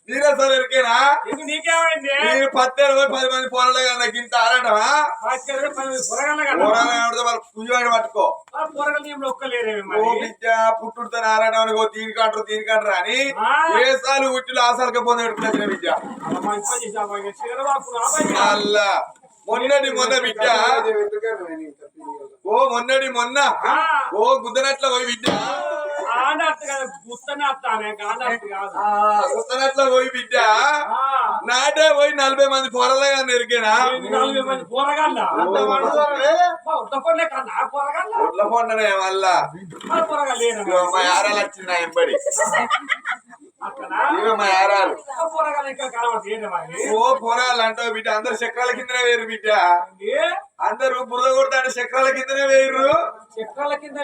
నీకేనా నేను 10 మంది పొరలు నాకు ఇంత ఆడటమా పుయ్యవాడి పట్టుకో బిడ్డ పుట్టుడితో ఆడటం దీనికంటారు అని ఏసాలు ఉట్టిలో ఆసాలకి పొంది పెట్టుకున్నా బిడ్డ అల్లా మొన్న బిడ్డ మొన్న గుద్దనట్ల పోయి బిడ్డ గుత్తనట్ల పోయి బిడ్డ నాటే పోయి 40 మంది పొరలుగా నెరికేనా 40 మంది పొరగల్లా ఒడ్ల పొండనే మళ్ళా మా యారాలు వచ్చింది నా ఎంబడి మా యారాలు పొరగాలు అంటావు బిడ్డ అందరు చక్రాల కిందనే వేరు బిడ్డ అందరు బురద కొడతాడు చక్రాల కిందనే వేయరు చక్రాల కింద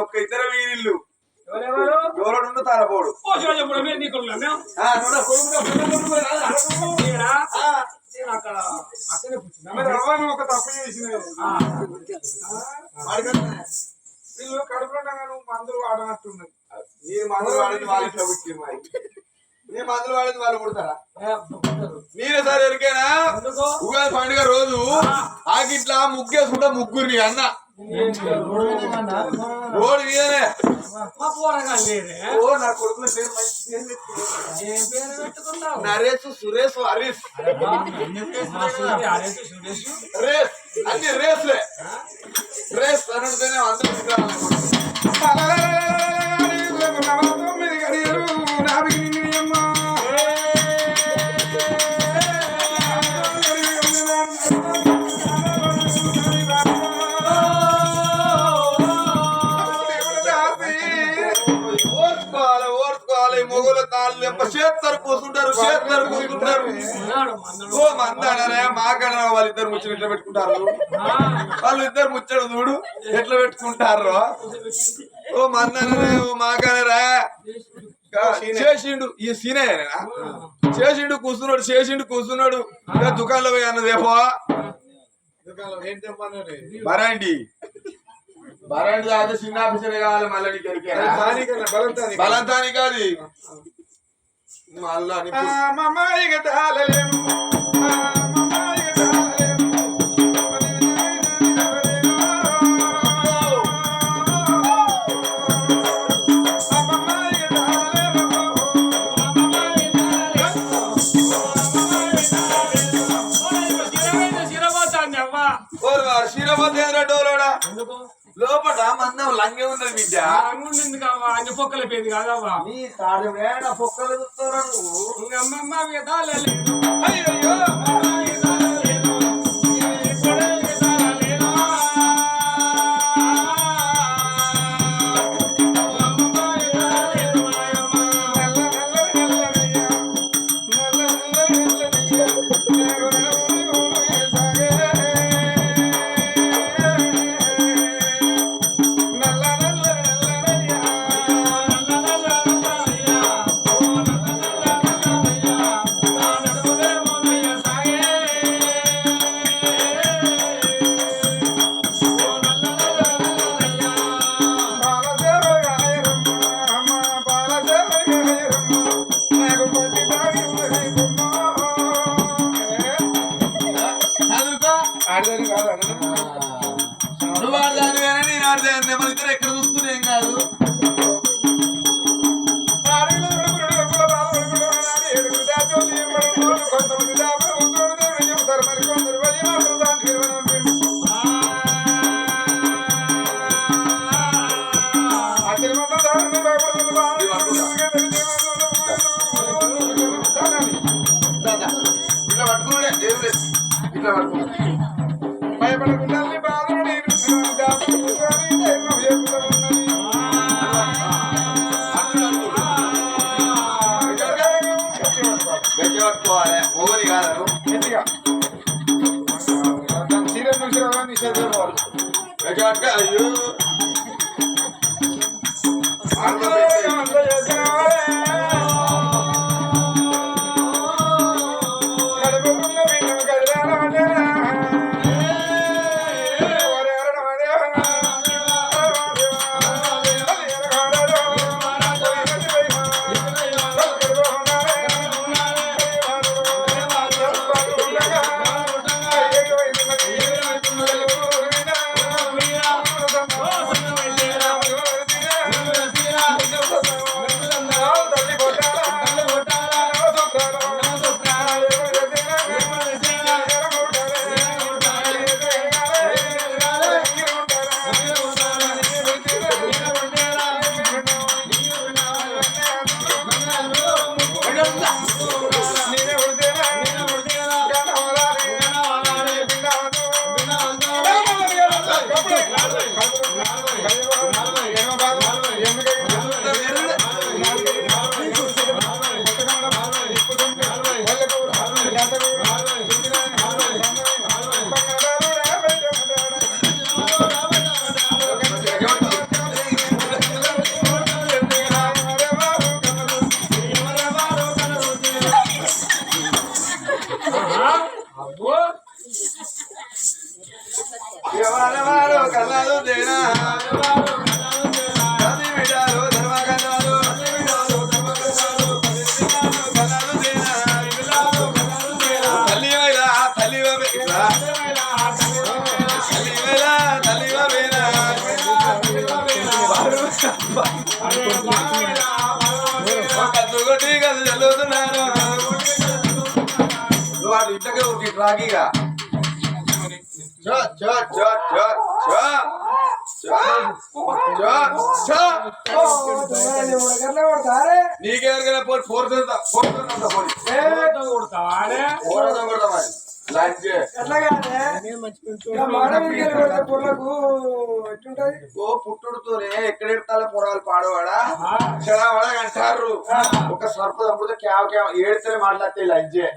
ఒక్క ఇద్దరు వీరిల్లు ఎవరు తారపోడు ఒక తప్పు చేసిన వీళ్ళు కడుపులో నువ్వు మందులు వాడనట్టున్నది నేను మందులు వాడేది వాళ్ళ ఇంట్లో పుట్టి మరి నేను మందులు వాడేది వాళ్ళు పుడతారా మీరే సార్ ఎరికేనా ఉగాది పండుగ రోజు ఆకిట్లా ముగ్గేసుకుంటా ముగ్గురిని అన్న రోడ్డు మీదనే నా కొడుకుల పేరు నరేష్ సురేష్ హరీష్ రేస్ అన్ని రేస్లే రేస్ అన్నట్టుగానే అందరూ మొగలు తాళ్ళు చేస్తారు కూర్చుంటారు ఓ మందానరే మాకడరా వాళ్ళిద్దరు ముచ్చట ఎట్లా పెట్టుకుంటారు వాళ్ళు ఇద్దరు ముచ్చట చూడు ఎట్లా పెట్టుకుంటారు ఓ మందానరే ఓ మాకనరా చేసిండు ఈ సీనే చేసిండు కూర్చున్నాడు దుకాణంలో పోయి అన్నదేపో బరాండి కాదు చిన్న ఆఫీసర్ కావాలి మళ్ళీ నీకు బలంతాని కాదు మళ్ళా శిరబోతేంద్రోడా లోపల మందం లంగే ఉన్నది బిడ్డ అన్ని పొక్కల పేరు కాదవ్వా నీ తాడు వేడ పొక్కలు చూస్తారా నువ్వు అమ్మమ్మ విధాలేదు అయ్యో నువ్వు ఆడదాని వేరే నేను ఆడదాన్ని మన ఇద్దరు ఎక్కడ చూసుకునే ఏం కాదు ఇట్లా పట్టుకున్నాడే ఇట్లా పట్టుకున్నాడు భయపడకుండా పట్టుకోవాలి ఓరి కాదు అయ్యో కత్తుగొట్టి కథ చదువుతున్నాను నువ్వు అటు ఇంతకే ఊరికి రాగిగా నీకెవరికైనా పోయి పుట్టుడుతోనే ఎక్కడెడతాల పొరాలు పాడవాడా చెడవాడా అంటారు ఒక సర్ప చంపుతే ఏడితే మాట్లాడితే లంచే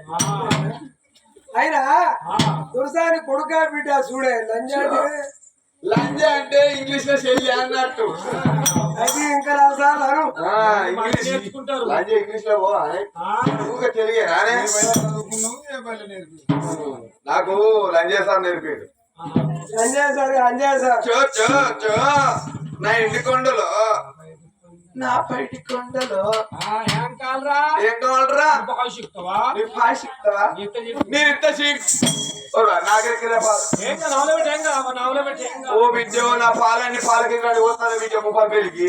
అయినా దుర్సాని కొడుకా బిడ్డ చూడే లంజ అంటే ఇంగ్లీష్ లో చెల్లి అన్నట్టు అది ఇంకా రాసారు నేర్చుకుంటారు లంజ ఇంగ్లీష్ లో పోగా తెలియ నానే నాకు లంజే సార్ నేర్పాడు అంజయ్ సార్ చో చో చో నా ఇంటి కొండలో నా బయటి కొండలో ఏం కావాలరా ఏం కావాలరా భాష చెప్తావా నీ భాష చెప్తావా నేను ఇంత నాకెక్కడ పాలు ఏం నవల పెట్టి ఏం కావా నవల పెట్టి ఓ విద్య నా పాలన్నీ పాలకి పోతాను విద్య 30,000కి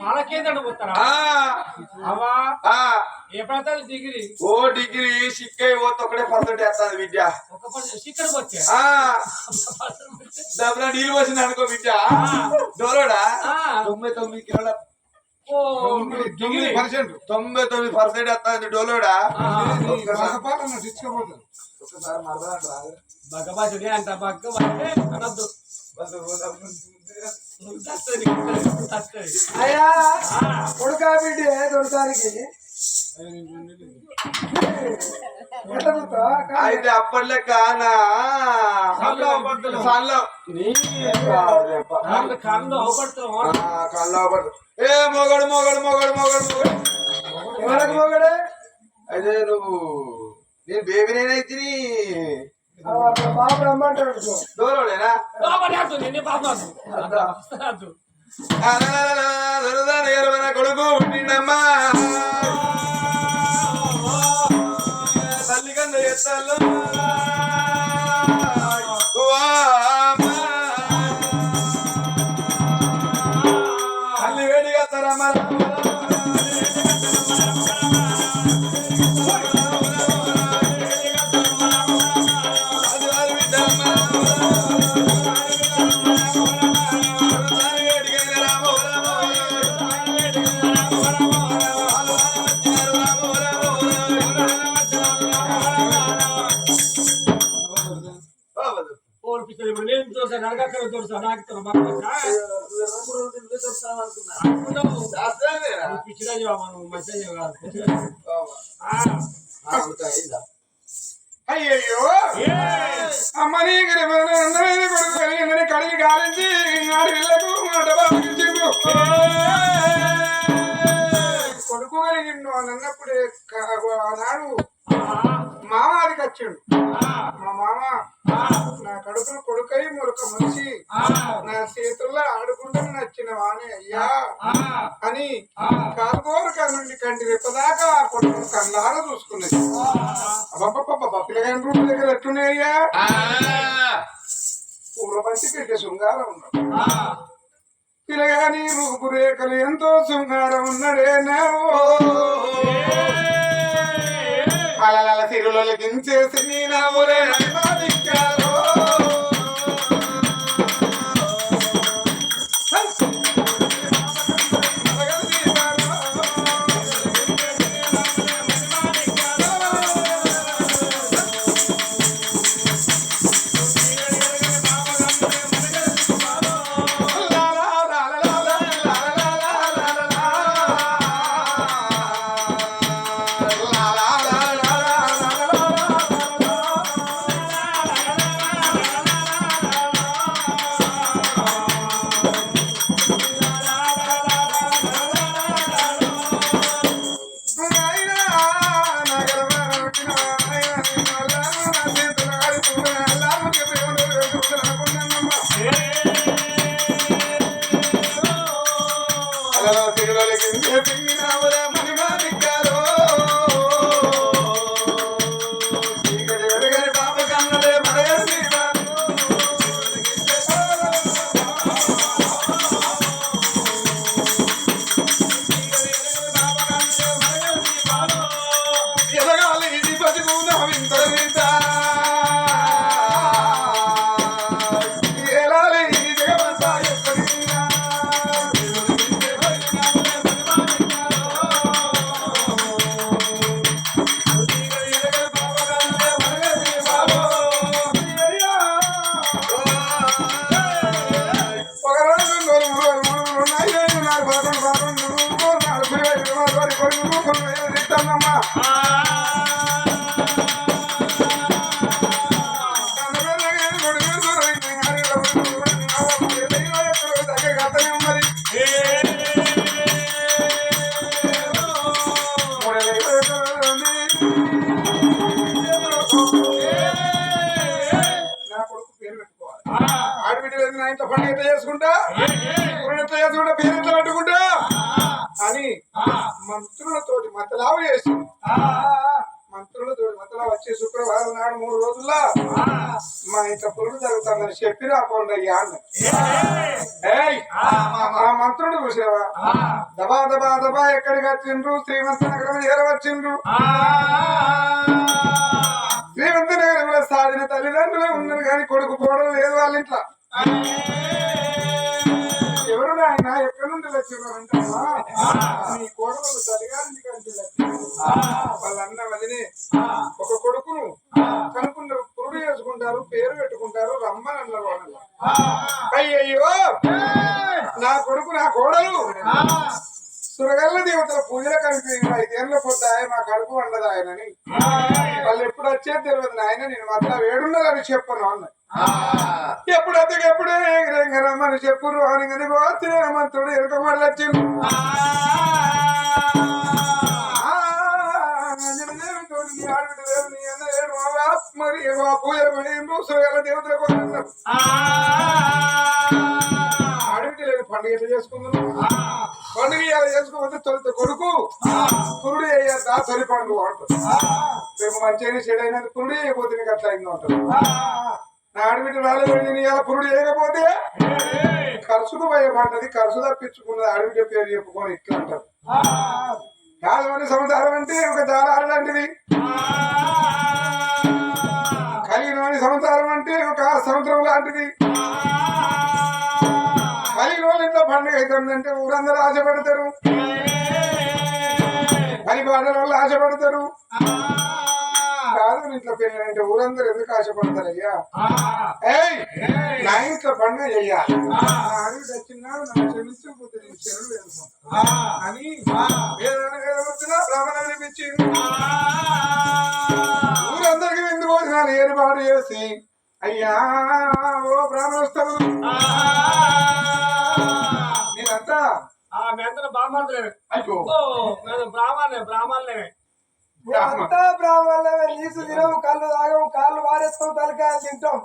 పాలకేందండి పోతారా అవా ఏ ప్రాంతాలు డిగ్రీ ఓ డిగ్రీ సిక్కై పోతే ఒకటే పర్సెంట్ వేస్తాను విద్య ఇక్కడికి వచ్చా డబ్బున నీళ్ళు వచ్చింది అనుకో విద్య డోలోడా 99 కిలోల 99% వస్తుంది డోలోడా ఒకసారి బగ్గబాజుడే అంట బగ్గ అనద్దు అయ్యా కొడుకా బిడ్డ దొరసానికి అయితే అప్పట్లెక్క నా ఏ మొగడు మొగడు మొగడు మొగడు మొగడు ఎవరికి మొగడే అయితే నువ్వు నేను బేబీ నేనైతే బాబు రమ్మంటాడు దూరంలేనా కొడుకు పుట్టిండమ్మా తల్లి కంద ఎత్తాలు తల్లి వేడిగా తరమ్మా నేను చూసా నరగక్కడ చూసా నాకు పిచ్చిగా మనం మంచిగా అయ్యయ్యో అమ్మని కొడుకు కలిగిందని కడిగి గాలించి నాలుగు కొడుకు కలిగిండు అని అన్నప్పుడే ఆనాడు మామ అదికి వచ్చాడు మా మామ నా కడుపును కొడుకై మరొక మనిషి నా చేతుల్లో ఆడుకుంటూ నచ్చిన వాణి అయ్యా అని కాలుగోరు నుండి కంటి రెప్పదాకా ఆ కొడుకును కళ్ళారా చూసుకున్నది అబ్బబ్బబ్బ పిల్లగాని రూపు దగ్గర ఎట్టున్నాయ్యా పూల పంచి పెట్టే శృంగారం ఉన్నాడు పిల్లగాని రూపురేఖలు ఎంతో శృంగారం ఉన్నాడే అలా తిరులలో దించేసి నీ నాములే అభిమానించారో నా కొడుకు పేరు పెట్టుకోవాలి. ఆడబిడ్డలు నా ఇంట్లో పండుగ ఎట్లా చేసుకుంటా, ఊరిని ఎట్లా చేసుకుంటా, పేరు ఎట్లా పెట్టుకుంటా అని మంత్రులతోటి మతలావు చేసి మంత్రులతోటి మతలావు వచ్చే శుక్రవారం నాడు 3 రోజుల్లో మా ఇంట్లో పురుడు జరుగుతుందని చెప్పి రాకుండా అయ్యా అన్న. ఆ మంత్రుడు చూసావా దబా దబా దబా ఎక్కడికి వచ్చిండ్రు, శ్రీమంత నగరం చేరవచ్చిండ్రు. శ్రీమంత నగరంలో సాధిన తల్లిదండ్రులే ఉన్నారు కానీ కొడుకు పోవడం లేదు వాళ్ళ ఇంట్లో. ఎవరు ఆయన ఎక్కడి నుండి వచ్చినారంటావా, నీ కోడలు తల్లిగారి కంటే వాళ్ళ అన్న వదిని ఒక కొడుకును కనుక్కున్నారు, పురుడు చేసుకుంటారు, పేరు పెట్టుకుంటారు, రమ్మని అన్నారు వాళ్ళు. అయ్యయ్యో నా కొడుకు నా కోడలు సురగల్ల దేవతల పూజలు కనిపించింది, 5 ఏళ్ళ పొద్దాయ మా కడుపు వండదు ఆయనని. వాళ్ళు ఎప్పుడు వచ్చేది తెలియదు నాయన, నేను మాత్రం వేడున్నారని చెప్పను అన్న. ఎప్పుడు అతను ఎప్పుడే రమ్మని చెప్పురు అని మంత్రుడు ఎరుక మళ్ళీ వచ్చిండు. మరి పూజలు పడిండ్రు, సురగల్ల దేవతల కోసం ఆడబిడ్డలేదు పండుగ ఎట్లా చేసుకుందాం. పండుగ ఇలా చేసుకోకపోతే తొలిత కొడుకు పురుడు వేయద్దా తొలి పండుగ అంటారు. రేపు మంచిగా చెడైనా పురుడు వేయకపోతే నీకు అట్లా అయిందో అంటారు. నా ఆడబిడ్డ రాలేదు, నేను ఇలా పురుడు వేయకపోతే ఖర్చుకు భయపడ్డది, ఖర్చు తప్పించుకున్నది, ఆడబిడ్డ పేరు చెప్పుకొని ఇట్లా అంటారు. కాలువని సంసారం అంటే ఒక దారాలు లాంటిది, కలిగినోని సంసారం అంటే ఒక సముద్రం లాంటిది. కలిగినోళ్ళు ఇంట్లో పండుగ అవుతుందంటే ఊరందరూ ఆశపడతారు, పని బాధల వాళ్ళు ఆశపడతారు. కాదు ఇంట్లో పెళ్ళి అంటే ఊరందరూ ఎందుకు ఆశపడతారు అయ్యా, నా ఇంట్లో పండుగ చెయ్యాలి, నా అడవి వచ్చినాడు నా క్షమించకపోతే నేను చెరువు వేసుకుంటా అని బ్రాహ్మణ వినిపించి ఊరందరికీ విందు భోజనాలు ఏర్పాటు చేసి, అయ్యా ఓ బ్రాహ్మణోత్సవం నేనంతా బ్రాహ్మణులే. అయ్యో బ్రాహ్మణులే అంతా బ్రాహ్మణులమే. నీసు తినము, కళ్ళు తాగము, కాళ్ళు వారేస్తాం, తలకాయలు తింటాం.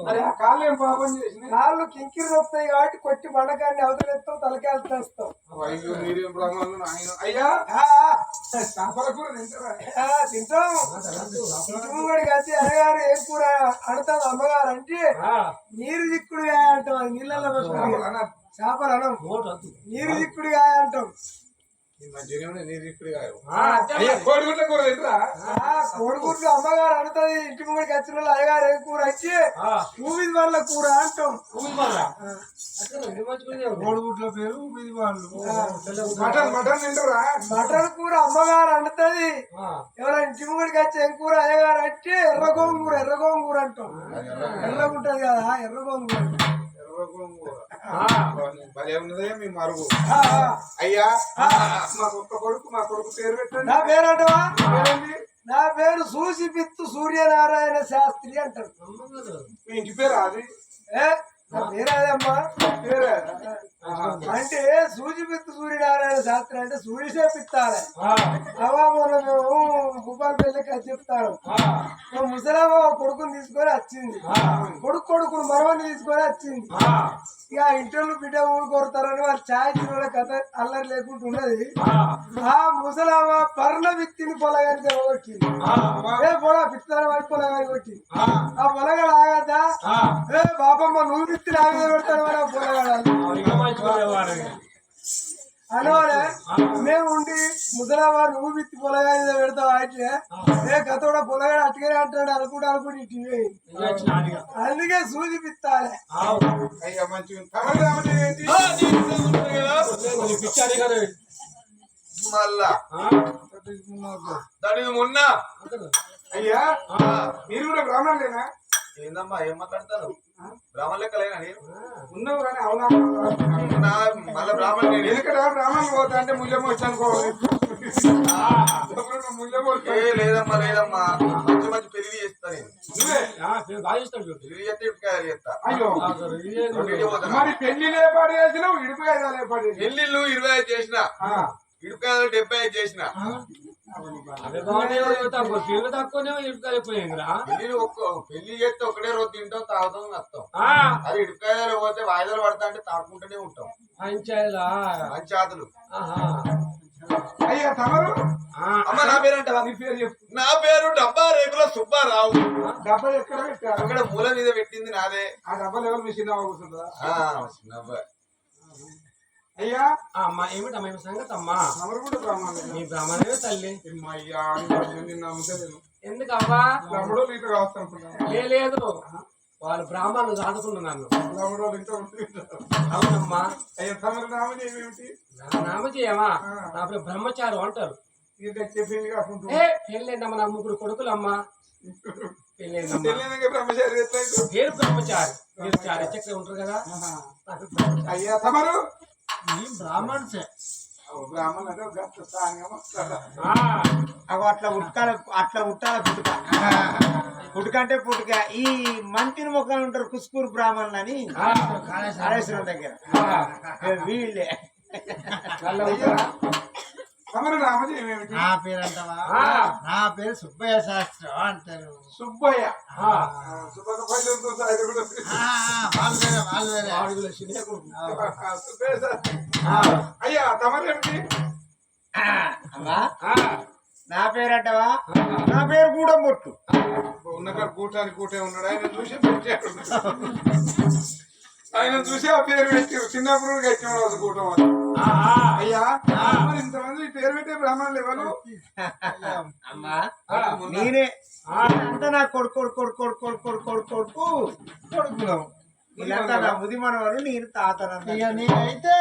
మరి ఆ కాళ్ళు ఏం పాపం చేసిన కాళ్ళు కింకిరి వస్తాయి కాబట్టి కొట్టి బండకాన్ని అవతలెత్తాం, తలకాయలు తెస్తాం. మీరేం బ్రాహ్మణులు ఆయన అయ్యా చేపల కూర తింటారా? తింటాం. ఇంటిముడికి వచ్చి అయ్యగారు ఏం కూర అంటాం అమ్మగారు అంటే నీరు దిక్కుడుగా అంటాం. అది నీళ్ళలో పెట్టుకుంటాం, చేపలు అనం, నీరు దిక్కుడుగా అంటాం. కోడిగుడ్ల కూర తింటారా? కోడిగుడ్లు అమ్మగారు అంటది. ఇంటి ముందుకి వచ్చిన వాళ్ళు అయ్యగారు ఏం కూర వచ్చి ఊబిది వాళ్ళ కూర అంటాం. కోడిగుడ్ల పేరు మటన్ మటన్ తింటారా? మటన్ కూర అమ్మగారు అంటది. ఎవరైనా ఇంటి ముందుకి వచ్చి ఏం కూర అయ్యగారు అంటే ఎర్రగోంగూర, ఎర్రగోంగూర అంటాం. ఎర్రగుంటది కదా ఎర్రగోంగూర. భలే ఉన్నదే మీ మరుగు. అయ్యా మా కొడుకు పేరు పెట్టండి. నా పేరు అంటవా? నా పేరు సూసిపిత్తు సూర్యనారాయణ శాస్త్రి అంటారు. మీ ఇంటి పేరు అది? నా పేరు అదమ్మా. పేరే అంటే సూచిపిత్తు సూర్యనారాయణ శాస్త్రి అంటే సూర్యసే పిత్తాలే. అవా మొన్న మేము భూపాల పెళ్ళికి అది చెప్తాను. ముసలమ్మ కొడుకుని తీసుకొని వచ్చింది, కొడుకును మరవని తీసుకొని వచ్చింది. ఇక ఇంట్లో బిడ్డ ఊరు కొడతారని వాళ్ళు ఛాయ్ తిన కథ అల్లరి లేకుండా ఉన్నది. ఆ ముసలమ్మ పర్ణ విత్తిని పొలగాని కొట్టింది. పొల పిత్తాల వాడి పొలగాని కొట్టింది. ఆ పొలగాడు ఆగద్దా, ఏ బాబమ్మ నువ్వు విత్తిని ఆగ పెడతాడు వాడు. ఆ పొలగాడు అనవానే మేము ఉండి ముసలామా నువ్వు విత్తి పొలగాని పెడతావు అయితే ఏ గతోడ పొలగాడు అట్టుగానే అంటాడు అనుకుంటే ఇటు అందుకే సూది పిత్తాలే. అయ్యా మంచిగా మళ్ళా దాని మొన్న అయ్యా మీరు కూడా బ్రాహ్మణులేనా? ఏందమ్మా ఏం మాట్లాడతాను బ్రాహ్మణ లెక్కలేనా నేను ఉన్నావు కానీ అవునా మళ్ళీ బ్రాహ్మణ నేను ఎందుకంటే బ్రాహ్మణ్ పోతా అంటే ముళ్ళెం వచ్చి అనుకోవాలి ముళ్ళెం లేదమ్మా లేదమ్మా మంచి మంచి పెళ్లి చేస్తా నేను బాగా ఇస్తాడు చూడు. పెళ్లి చేస్తే ఇటుకాయలు చేస్తా అయ్యో రెండింటికి పోతాను. మరి పెళ్లి లేపాటు చేసినావు ఇడుపుగా లేపాటు పెళ్లిళ్ళు 25 చేసిన ఇటుకాయలు 75 చేసిన అదే బాగానే తక్కువ తీరు తక్కువనే ఇటుకలు ఎక్కువైందిరా. పెళ్లి చేస్తే ఒకటే రోజు తింటాం తాగుతాం వస్తాం అది ఇటుకాయలు పోతే వాయిదాలు పడతా అంటే తాకుంటూనే ఉంటాం పంచాయలా పంచాతులు అయ్యా తమరు అమ్మ నా పేరు అంటావా నీ పేరు చెప్పు నా పేరు డబ్బా రేకుల సుబ్బారావు డబ్బలు ఎక్కడ పెట్టారు అక్కడ మూల మీద పెట్టింది నాదే ఆ డబ్బలు ఎవరు మీ చిన్న కూర్చుంటారా చిన్న అబ్బాయి అయ్యా అమ్మా ఏమిటమ్మా ఏమి సంగతి అమ్మా తమరు కూడా బ్రాహ్మణులు నీ బ్రాహ్మణే తల్లి అయ్యా నిన్ను నమ్ముతాను ఎందుకమ్మా తమ్ముడు నీకు కావచ్చు అనుకున్నాను లేదు వాళ్ళు బ్రాహ్మణులు చదువుకుంటున్నాను. తమ్ముడు ఇంట్లో ఉంటున్నారు. అవునమ్మా. అయ్యా తమరు నామని ఏమేమిటి నా నామజేయమా నా పేరు బ్రహ్మచారు అంటారు. ఇంకా చెప్పింది కాకుండా పెళ్ళేందమ్మా నా 3 కొడుకులమ్మా పెళ్ళేందమ్మా బ్రహ్మచారి పేరు బ్రహ్మచారి మీరు చారి చక్ర ఉంటారు కదా. అయ్యా తమరు బ్రాహ్మణ్సే బ్రాహ్మణ్ అంటే అట్లా ఉట్కాల అట్లా ఉట్టాల పుట్టుక పుట్టుకంటే పుట్టుక ఈ మంత్రి ముఖాలు ఉంటారు కుస్కూరు బ్రాహ్మణులు అని కాళేశ్వరం దగ్గర వీళ్ళే తమరు నామది ఏమేమిటి నా పేరు అంటావా నా పేరు సుబ్బయ్య శాస్త్రం అంటారు. సుబ్బయ్య సుబ్బయ్య అయ్యా తమరేమిటి అమ్మా నా పేరు అంటావా నా పేరు గూడెంబొట్టు. ఉన్నకాడ కూటానికి కూటే ఉన్నాడు ఆయన చూసి పెట్టాడు ఆయన చూసి ఆ పేరు పెట్టారు చిన్నప్పుడు గచ్చిన కూటం అని అయ్యా మరి ఇంతమంది పేరు పెట్టే బ్రాహ్మణులు ఎవరు అమ్మా నేనే అంతా నా కొడుకు వీళ్ళంతా నా ముది మనవారు నేను తాతనంతా నేనైతే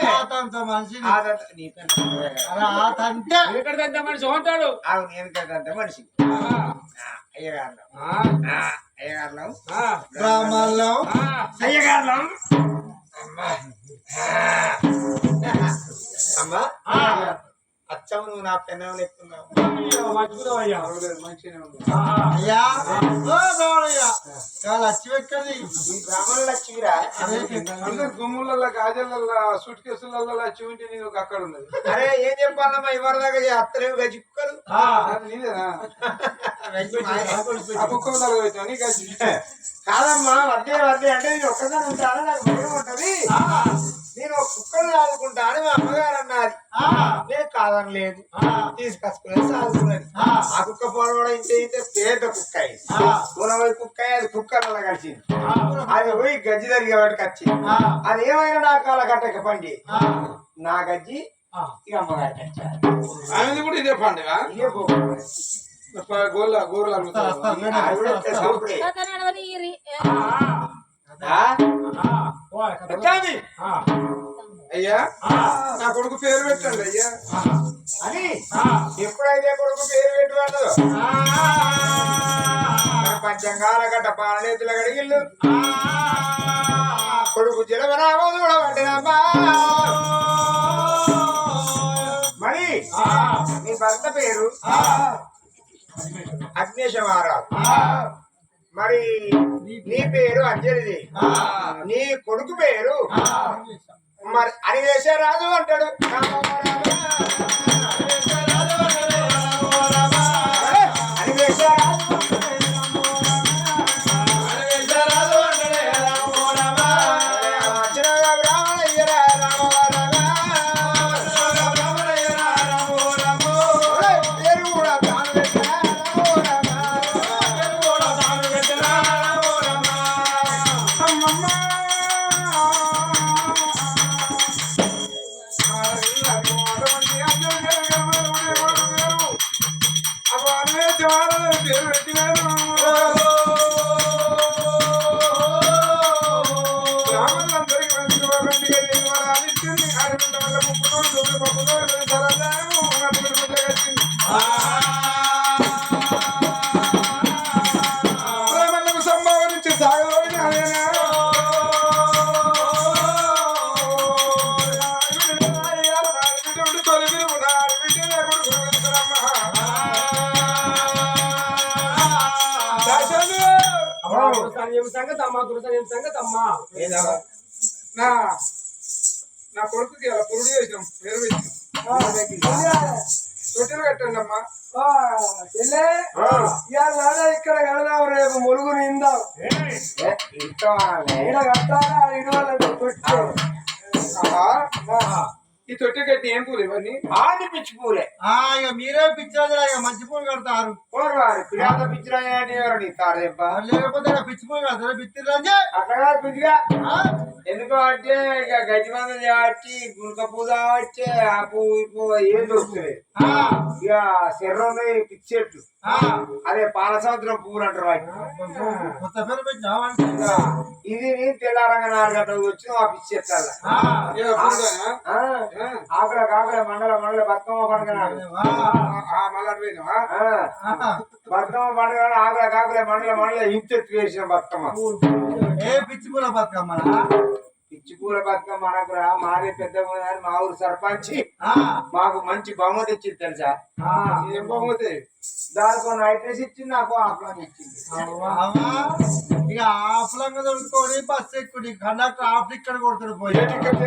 తాతంతో మనిషి ఎక్కడికంటే మనిషి ఉంటాడు. అవును ఎందుకంటే మనిషి అయ్యగారులం అయ్యగారులం గ్రామాల్లో అయ్యగారులం అమ్మా అచ్చం నువ్వు నా పెన్నం ఎక్కున్నావు మర్చిపోయావయ్యా మంచిగానే ఉంది అయ్యా లచ్చి ఎక్కడి ఈ బ్రాహ్మణులు లచ్చిరా అందరు గుమ్ములలో గాజలలో సూట్ కేసులలో లచ్చి ఉంటే నేను అక్కడ ఉన్నది అరే ఏం చెప్పాలమ్మా ఇవరిదాకా అత్తలేవు గజ్జి కుక్కలు నీదేనా ఆ కుక్క తలగొచ్చా నీ గచ్చి కాదమ్మా వడ్డే అంటే నేను ఒక్కసారి ఉంటాను నాకు భయం ఉంటది నేను కుక్కలు ఆదుకుంటా అని మా అమ్మగారు అన్నది నేను కాదనలేదు తీసుకొచ్చుకునేది సాదుకున్నది ఆ కుక్క పొడవడం ఇంటే పేద కుక్క పూనవై కుక్క అది కుక్క నల్ల కలిసింది అది పోయి గజ్జి జరిగే వాటికి వచ్చింది అది ఏమైనా నా కాల కట్టక పండి నా గజ్జి ఇక అమ్మగారు కట్టారు ఆమెది కూడా ఇదే పండుగ ఇదే గోర్లు అయ్యా నా కొడుకు పేరు పెట్టండి అయ్యా అని ఎప్పుడైతే కొడుకు పేరు పెట్టుకున్నదో పంచంగాల గడ్డ పాలనేతుల గడిగిల్లు కొడుకు జలవరామో చూడబట్టినమ్మా మరి నీ భర్త పేరు అగ్నేశమారావు మరి నీ పేరు అంజలిది నీ కొడుకు పేరు మరి అనివేశరాజు అంటాడు సంగతి అమ్మా దురసని సంగతి అమ్మా ఏందమ్మా? నా నా కొడుకుకి అలా పురుడు చేసినాం పేరు తొట్టెలు కట్టండి అమ్మా. చెల్లె ఇవాళ నాన్న ఇక్కడ కడదాం, రేపు ములుగు నిందాం. ఈడ కట్టాలా ఇడవాలంటే ఈ తొట్టి కట్టి ఏం పూలు ఇవన్నీ ఆది పిచ్చి పూలే. ఇక మీరే పిచ్చిరాజు ఇక మంచి పూలు కడతారు. పిల్లల పిచ్చిరాజు అంటే ఎవరు ఇస్తారు లేకపోతే పిచ్చి పూలు కడతారు. పిచ్చిరాజు అట్లా పిచ్చిగా ఎందుకు అంటే ఇక గడ్డి మందు కాబట్టి గుంక పూజ కాబట్టి ఆ పువ్వు ఈ పువ్వు ఏం దొరుకుతుంది. ఇక శరీరంలో పిచ్చి చెట్టు అదే పాల సముద్రం పువ్వులు అంటారు. కొత్త పేరు పెట్టినా ఇది తెల్లారంగా 4 గంటలకు వచ్చి ఆ పిచ్చి చెట్ల ఆకల కాకల మండల మండల బతుకమ్మ పండుగ బతుకమ్మ పండుగ ఆకల కాకల మండల మండల ఇంచెత్తు వేసిన బతుకమ్మ. ఏ పిచ్చి పూల బతుకమ్మ? పిచ్చి పూల బతుకమ్మ అనకురా, మాదే పెద్ద మా ఊరు సర్పంచ్ మాకు మంచి బహుమతి ఇచ్చింది తెలుసా? ఏం బహుమతి? దానికి నైట్ డ్రెస్ ఇచ్చింది, నాకు ఆఫ్లాంగ్ ఇచ్చింది. ఇక ఆఫ్లాంగ్ దొరుకుకొని బస్సు ఎక్కువ కండక్టర్ ఆఫ్ ఇక్కడ కొడుతుడు పోయి దగ్గరికి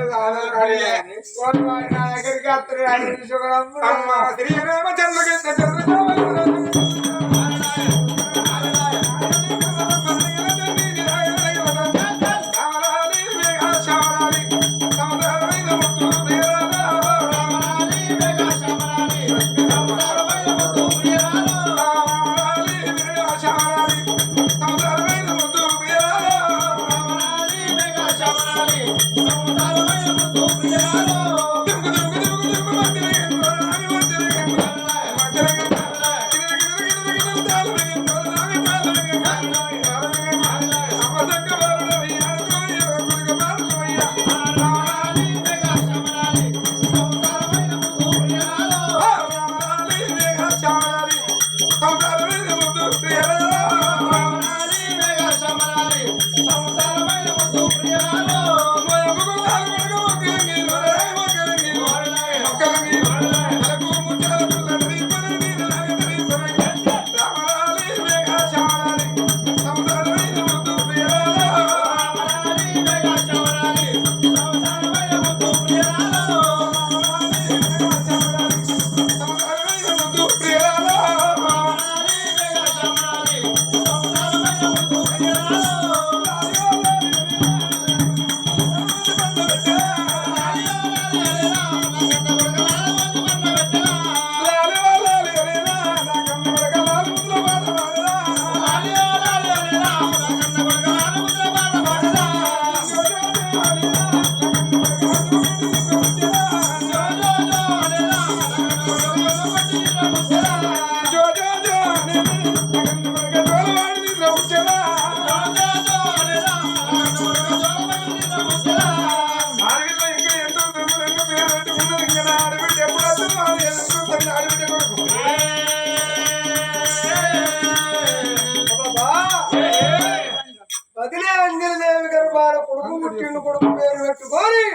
వదిలే అంజలిదేవి గారు వారు కొడుకు పుట్టిండు, కొడుకు పేరు పెట్టుకొని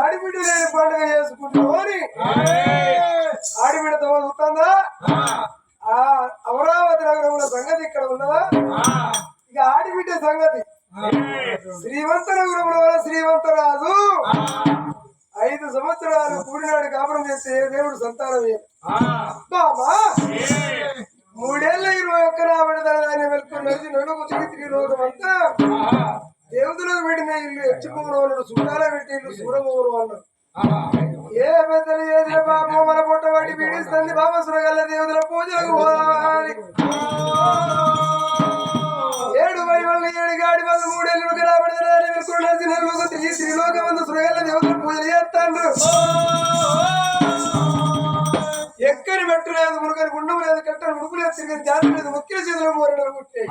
ఆడిబిడ్డ లేని పండుగ చేసుకుంటుకొని ఆడిబిడ్డతో చూస్తుందా? ఆ అమరావతి నగరంలో సంగతి ఇక్కడ ఉన్నదా? ఇక ఆడిబిడ్డ సంగతి శ్రీమంత నగరంలో శ్రీమంతరాజు 5 సంవత్సరాలు కూడినాడు కాపురం చేస్తే దేవుడు సంతానం బాబా 3 ఏళ్ళ 21 రాబడి వెళ్తున్న నడుగు తిరిగి రోజుమంతా దేవతలకు పెట్టిన ఇల్లు ఎచ్చిపోవడం సుఖాల పెట్టి ఇల్లు సూరమోహనం అన్నారు. ఏ పెద్దలు చేసిన బాబు మన పొట్టబడి పీడిస్తుంది బాబా సురగల్ల దేవతల పూజలకు పోవాలి. 7 వైవళ్ళు 7 గాడి వాళ్ళు 3 ఏళ్ళు రాబడి వెళ్తున్న తిరిగి త్రిలోకమందు సురగల్ల దేవతల పూజలు చేస్తాండ్రు. ఎక్కడి మెట్టు లేదు, మురుగని గుండం లేదు, కట్టని ముడుపు లేదు, తిరిగి జాతి లేదు, ముఖ్య చేతులు మోరడలు పుట్టాయి.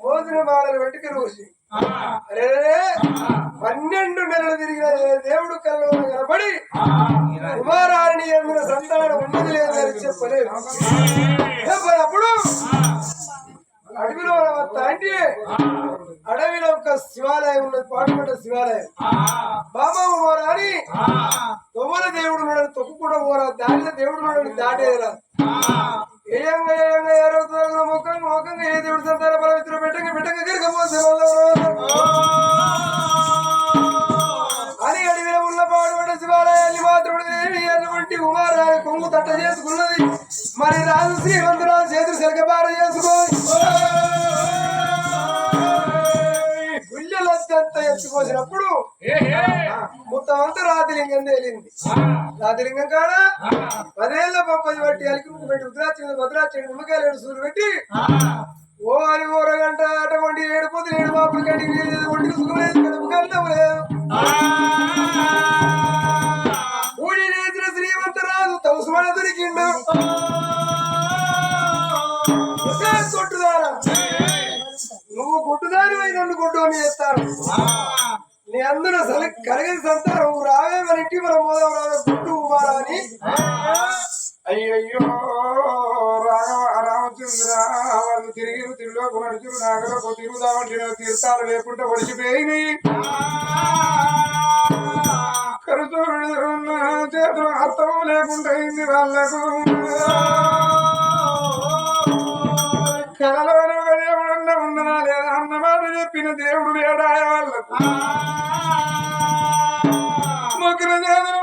మోదిన మాడలు వెంటకి రోజు అరే 12 నెలలు తిరిగిన దేవుడు కల్లో కనబడి కుమారాన్ని ఎదురు సంతానం ఉన్నది లేదని చెప్పలేదు. అప్పుడు అడవిలో తండ్రి అడవిలో ఒక శివాలయం ఉన్నది, పాటుపడ్డ శివాలయం. బాబా పోరాని తొమ్మల దేవుడు తొక్కు కూడా పోరా, దానిలో దేవుడు దాటేరా. ముఖంగా ఏ దేవుడు సంతాన పవిత్ర పెట్టక గిరకపోతే అని అడవిలో ఉన్న పాడుబడి శివాలయాన్ని మాత్రుడు దేవి అటువంటి కుమారాన్ని కొంగు తట్ట చేసుకున్నది. మరి రాజు శ్రీమంతురాజు చేతులు సెలకబార చేసుకొని గుళ్ళెలు అత్యంత ఎత్తుకోసినప్పుడు మొత్తం అంతా రాతిలింగం తేలింది. రాతిలింగం కాడ 10 ఏళ్ల పప్పది బట్టి అలికి పెట్టి భద్రాచండి నిమ్మకాయలు సూరు పెట్టి ఓ అని ఓరగంట అటువంటి 7 పొద్దులు 7 మాపులు కట్టి ఒంటికి సుఖలేదు కడుపు కన్నం లేదు. ఊడి నేసిన శ్రీమంతరాజు తౌసుమణ దొరికిండు. కొట్టుదారా నువ్వు కొట్టుదారి నన్ను కొట్టు అని చేస్తారు. నీ అందరూ కలిగిన సంతానం రావే మన ఇంటి మన మోదం రావే గుట్టు కుమారా అని. అయ్యయ్యో రామచంద్ర వాళ్ళు తిరుగులోకి నడుచురు నాగలకు తిరుగుదామంటే తీర్థాలు లేకుండా ఒడిచిపోయినాయి. కరుచూరున్న చేతులు అర్థం లేకుండా అయింది వాళ్ళకు. కలలోనే ఒక దేవుడన్నా ఉన్నదా లేదా అన్నమాట చెప్పిన దేవుడు లేడాయ వాళ్ళకు. మొగ్గిన చేతులు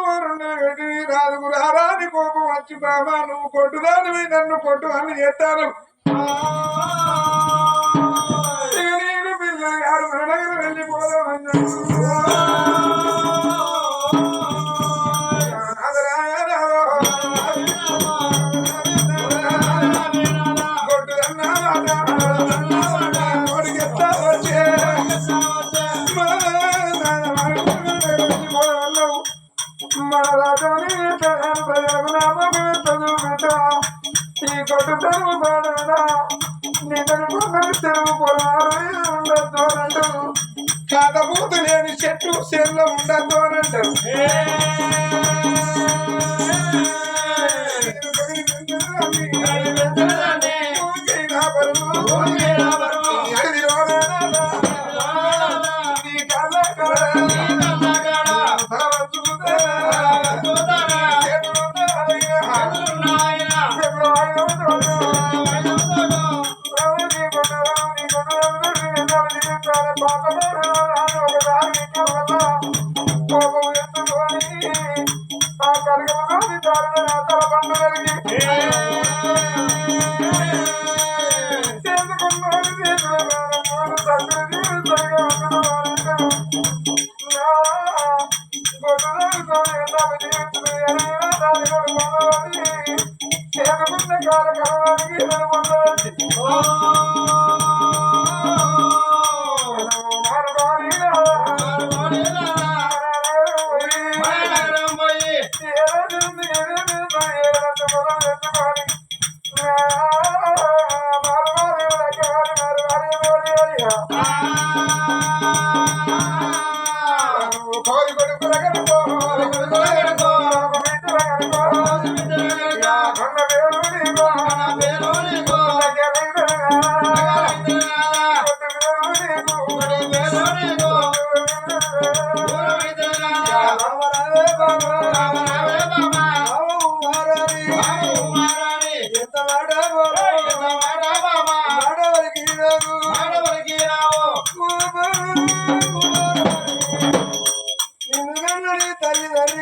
రాదుకు రారాని కోపం వచ్చి బాబా నువ్వు కొట్టుదానివి నన్ను కొట్టు అని చేస్తాను. నీకు పిల్లలు గారు మన దగ్గర వెళ్ళిపోదామన్నా మన రాజాని ఈ కొట్టు తెరువు పడదా నిన్ను తెరువు ఉండద్దు అని అంటారు. కాకపోతే లేని చెట్టు చేనులో ఉండద్దు అని అంటారు.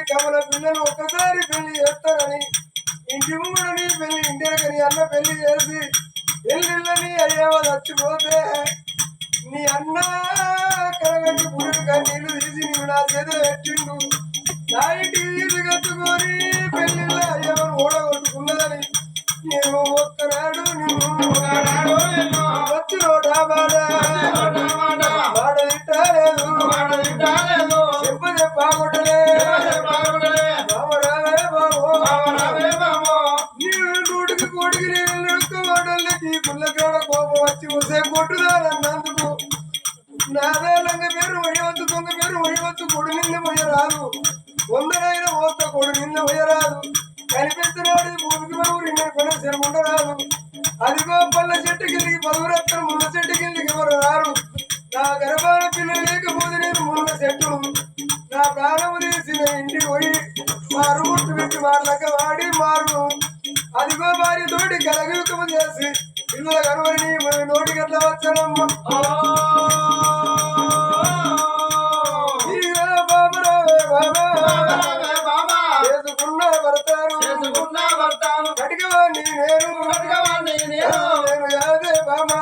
కమల పిల్లలు ఒక్కసారి పెళ్లి చేస్తారని ఇంటి ముందుని పెళ్లి ఇంటికని అన్న పెళ్లి చేసి పెళ్లిళ్ళని అయ్యేవా చచ్చిపోతే నీ అన్న కరగంటి పురుడుగా నీళ్లు తీసి నీవు నా చేతిలో పెట్టిండు. నా ఇంటికి తీసి కట్టుకొని పెళ్లిళ్ళ అయ్యేవారు ఓడగొట్టుకున్నదని నేను ఒక్కనాడు నిన్ను వచ్చి రోడ్డా బాడ తిట్టలేదు చెప్ప కొట్టలే కోడికి నేను మాటలకి పుల్లకాడ కోపం వచ్చి వస్తే కొట్టుదానన్నందుకు నాదేలంగా పేరు మొయ్యవచ్చు దొంగ పేరు మొయ్యవచ్చు కొడు నిన్న మొయ్యరాదు కొందరైన ఓత కొడు నిన్న మొయ్యరాదు కనిపిస్తున్నాడు భూమికి బాబు నిన్న కొనే శరం ఉండరాదు. అదిగో పళ్ళ చెట్టు కిందికి 10 రత్నం ముళ్ళ చెట్టు కిందికి ఎవరు రారు. నా గర్భాల పిల్లలు లేకపోతే నేను ముళ్ళ చెట్టు నా ప్రాణము తీసిన ఇంటికి పోయి మారు ముట్టు పెట్టి మారలక వాడి మారు అదిగో వారి తోటి కలగిలుకము చేసి పిల్లల కనుమరిని మన నోటికి ఎట్లా వచ్చానమ్మ చేసుకున్న భర్తాను కటికవాణ్ణి నేను యాదే బామా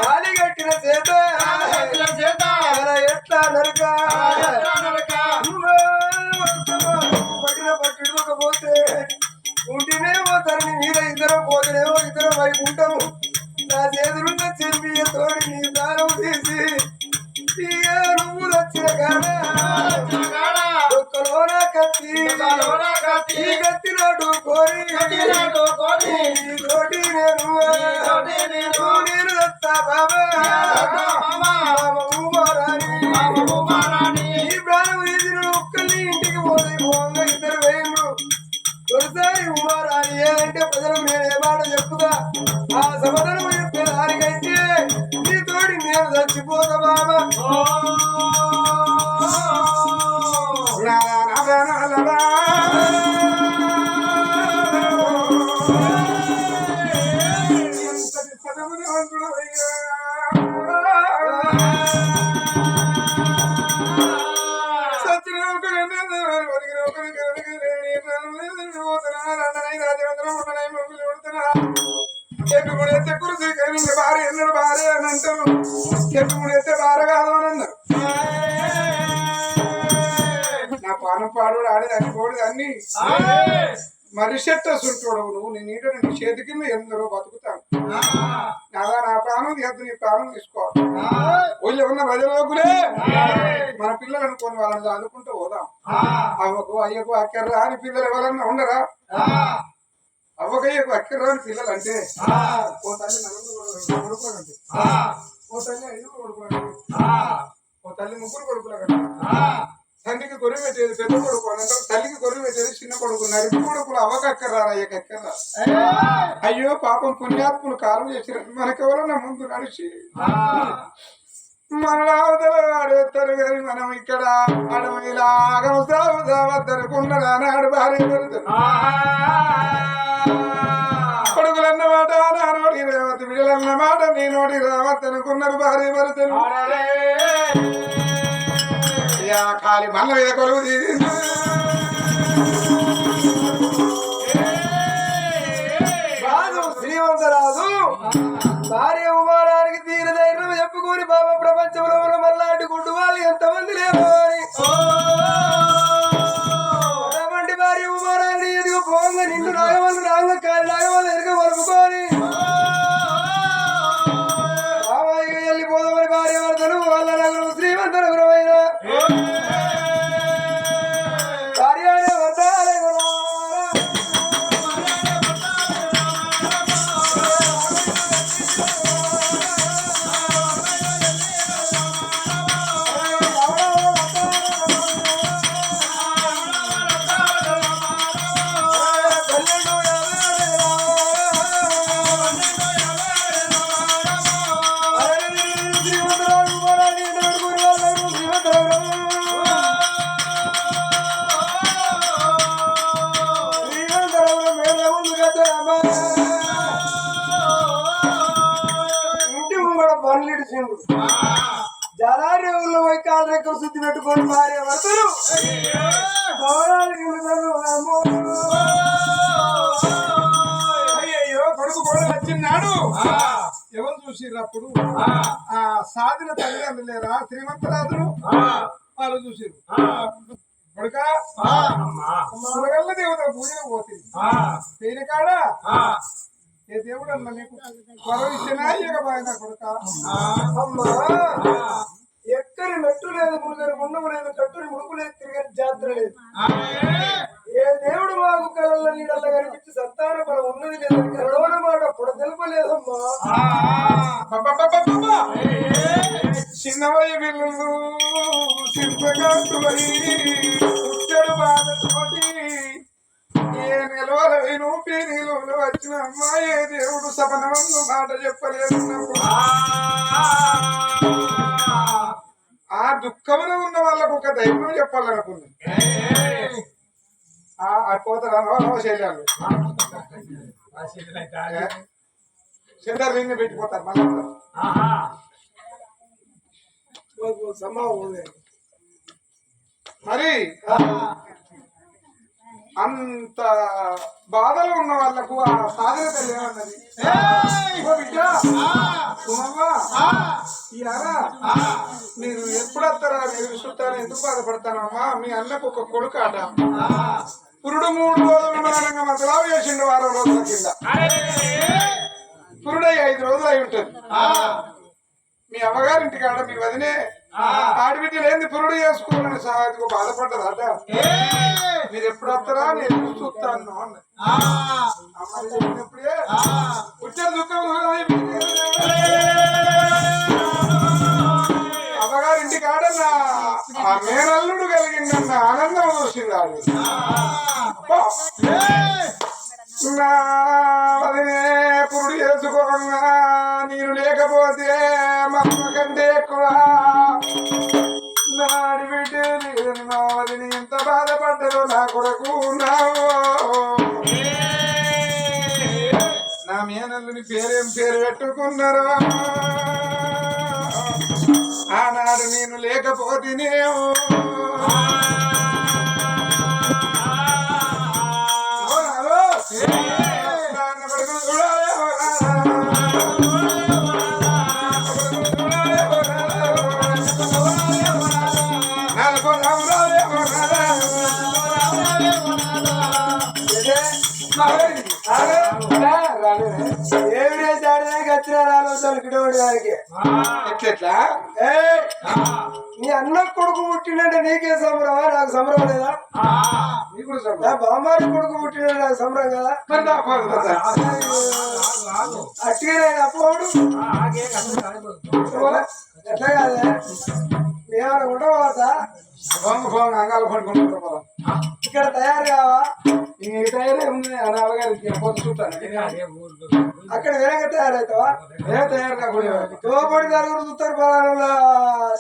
తాళి కట్టిన చేత ఎట్లా నరక పట్టిన పట్టిపోతే ఉంటేనేమో తనని మీద ఇద్దరం పోతేనేమో ఇద్దరం వైపు ఉంటాము నా చేతులున్న చెంపియ తోడి నీ దానం తీసి నువ్వు వచ్చిన కాడా ఒక్కలోన కత్తి కత్తి నాటు కోరి తోటి నేను దత్తా బాబా ఈ ప్రాణం తీసిన ఒక్కరిని ఇంటికి పోతే పోగా ఇద్దరు వేయండు తొలిసారి ఉమారాని ఏదంటే ప్రజలకు నేను ఏ మాట చెప్పుదా ఆ సమాధానం చెప్పే దానికైతే నీ తోడి నేను చచ్చిపోతా బాబా ఎప్పుడైతే కురిసి భార్య ఎన్నడు భార్య అని అంటారు ఎప్పుడైతే భార్య కాదు అని అన్నారు నా పానం పాడు ఆడేదాన్ని పోడేదాన్ని మరిషెట్ట సుంటోడవు నువ్వు నీ నీట నీ చేతి కింద ఎందరో బతుకుతాను నాదా నా ప్రాణం తీయద్దు నీ ప్రాణం తీసుకోవాలి ఊళ్ళో ఉన్న ప్రజలోకులే మన పిల్లలు అనుకోని వాళ్ళని చదువుకుంటూ పోదాం అవ్వకు అయ్యకు అక్కర్రా అని పిల్లలు ఎవరన్నా ఉండరా అవ్వకయ్యకు అక్కర్రా అని పిల్లలు అంటే ఓ తల్లి నలుగురు కొడుకోనండి ఓ తల్లి 5 కొడుకోనండి ఓ తల్లి 3 కొడుకులు తండ్రికి గొర్రె పెట్టేది పెద్ద కొడుకు అని అంటారు తల్లికి గొర్రె పెట్టేది చిన్న కొడుకు నడిపి కొడుకులు అవ్వకక్కర్రా అయ్యకక్కర్రా అయ్యో పాపం పుణ్యాత్ములు కాలం చేసిన మనకెవరన్నా ముందు నడిచి మన ఆడేస్తారు కానీ మనం ఇక్కడ అడవిలాగా సావద్దనుకున్నదా నాడు భార్య కొడుకులన్నమాట నా నోటి రేవతి బిడ్డలన్నమాట నీ నోటి రావత్ అనుకున్నారు భార్య భరతను ఖాళీ మల్ల మీద కొలువు శ్రీమంతరాజు భార్య ఉమారానికి తీర ధైర్యం చెప్పుకొని బాబా ప్రపంచంలో ఉన్న మళ్ళాంటి గుడ్డు వాళ్ళు ఎంతమంది లేవు అని అటువంటి భార్య ఉమారాన్ని ఎదుగు పోంగ నిండు నాగవల్లు రాంగ కాలి నాగవల్లు ఎదుగు వలుపుకొని బాబాయిగా వెళ్ళిపోదామని భార్య వర్ధను వాళ్ళ నగరం శ్రీమంత నగరమైన జలారేవుల్లో పోయి కాలు రెక్కలు శుద్ధి పెట్టుకొని భార్య భర్తలు అయ్యో కొడుకు కూడా వచ్చిన్నాడు ఎవరు చూసిర్రు అప్పుడు ఆ సాధిన తల్లిదండ్రులు లేరా శ్రీమంతరాజులు వాళ్ళు చూసిర్రు కొడుక మురగల్ల దేవత పూజలు పోతుంది పేరు కాడ ఏ దేవుడు అన్న నీకు పరవిషనా ఇవ్వకపోయినా కొడుక అమ్మా ఎక్కడి మెట్టు లేదు మురుగని గుండము లేదు కట్టుని ముడుపు లేదు తిరిగని జాతర లేదు ఏ దేవుడు మాకు కళల్లో నీడల్లో కనిపించి సంతాన బలం ఉన్నది లేదని కరడవన మాట పొడ తెలుపలేదమ్మా చిన్నవయ్య పిల్లలు సిద్ధగాటువై పుట్టడు బాధతోటి ఏ నిలవల వినూపి నీళ్ళు వచ్చిన అమ్మాయే దేవుడు సపనవందు మాట చెప్పలేదున్నప్పుడు ఆ దుఃఖంలో ఉన్న వాళ్ళకు ఒక ధైర్యం చెప్పాలనుకుంది పోతారా చెల్లారు చెల్లారు రింగ్ పెట్టిపోతారు మళ్ళీ మరి అంత బాధలో ఉన్న వాళ్ళకు ఆ సాధన తల్లి ఏమన్నది బిడ్డ ఇయారా మీరు ఎప్పుడు వస్తారా మీరు చూస్తారా ఎందుకు బాధపడతానమ్మా మీ అన్నకు ఒక కొడుకు ఆట పురుడు 3 రోజులు మానంగా మతలావు చేసిండు 6 రోజుల కింద పురుడై 5 రోజులు అయి ఉంటుంది మీ అమ్మగారింటి కాడ మీ వదినే ఆడబిడ్డ లేని పురుడు చేసుకోవాలని సాధికు బాధపడ్డదట మీరు ఎప్పుడు వస్తారా నేను ఎప్పుడు చూస్తాను అన్నది అమ్మాయి చెప్పినప్పుడే వచ్చే దుఃఖం అమ్మగారింటి కాడ ఆ మేనల్లుడు కలిగిందన్న ఆనందం చూసింది ఆవిడ నా వదినే పురుడు చేసుకోకుండా నేను లేకపోతే మా అమ్మ కంటే ఎక్కువ నాడి బిడ్డ లేదని మా వదిని ఎంత బాధపడ్డారో నా కొరకు నా మేనల్లుని పేరేం పేరు పెట్టుకున్నారో ఆనాడు నేను లేకపోతేనేమో ఎట్లా నీ అన్న కొడుకు పుట్టినంటే నీకే సంబరమా నాకు సంబరం లేదా బామ్మారి కొడుకు పుట్టినంటే నాకు సంబరం కదా అట్టిగా అప్పుడు ఎట్లా కాదే ఏమైనా ఉండవా అంగాలు పడుకుంటున్నారు ఇక్కడ తయారు కావా తయారే ఉంది అన్నగారికి పొద్దు చూస్తాను అక్కడ వేరే తయారవుతావా ఏ తయారు కాకుండా తోపడి నలుగురు చూస్తారు పొలాలలో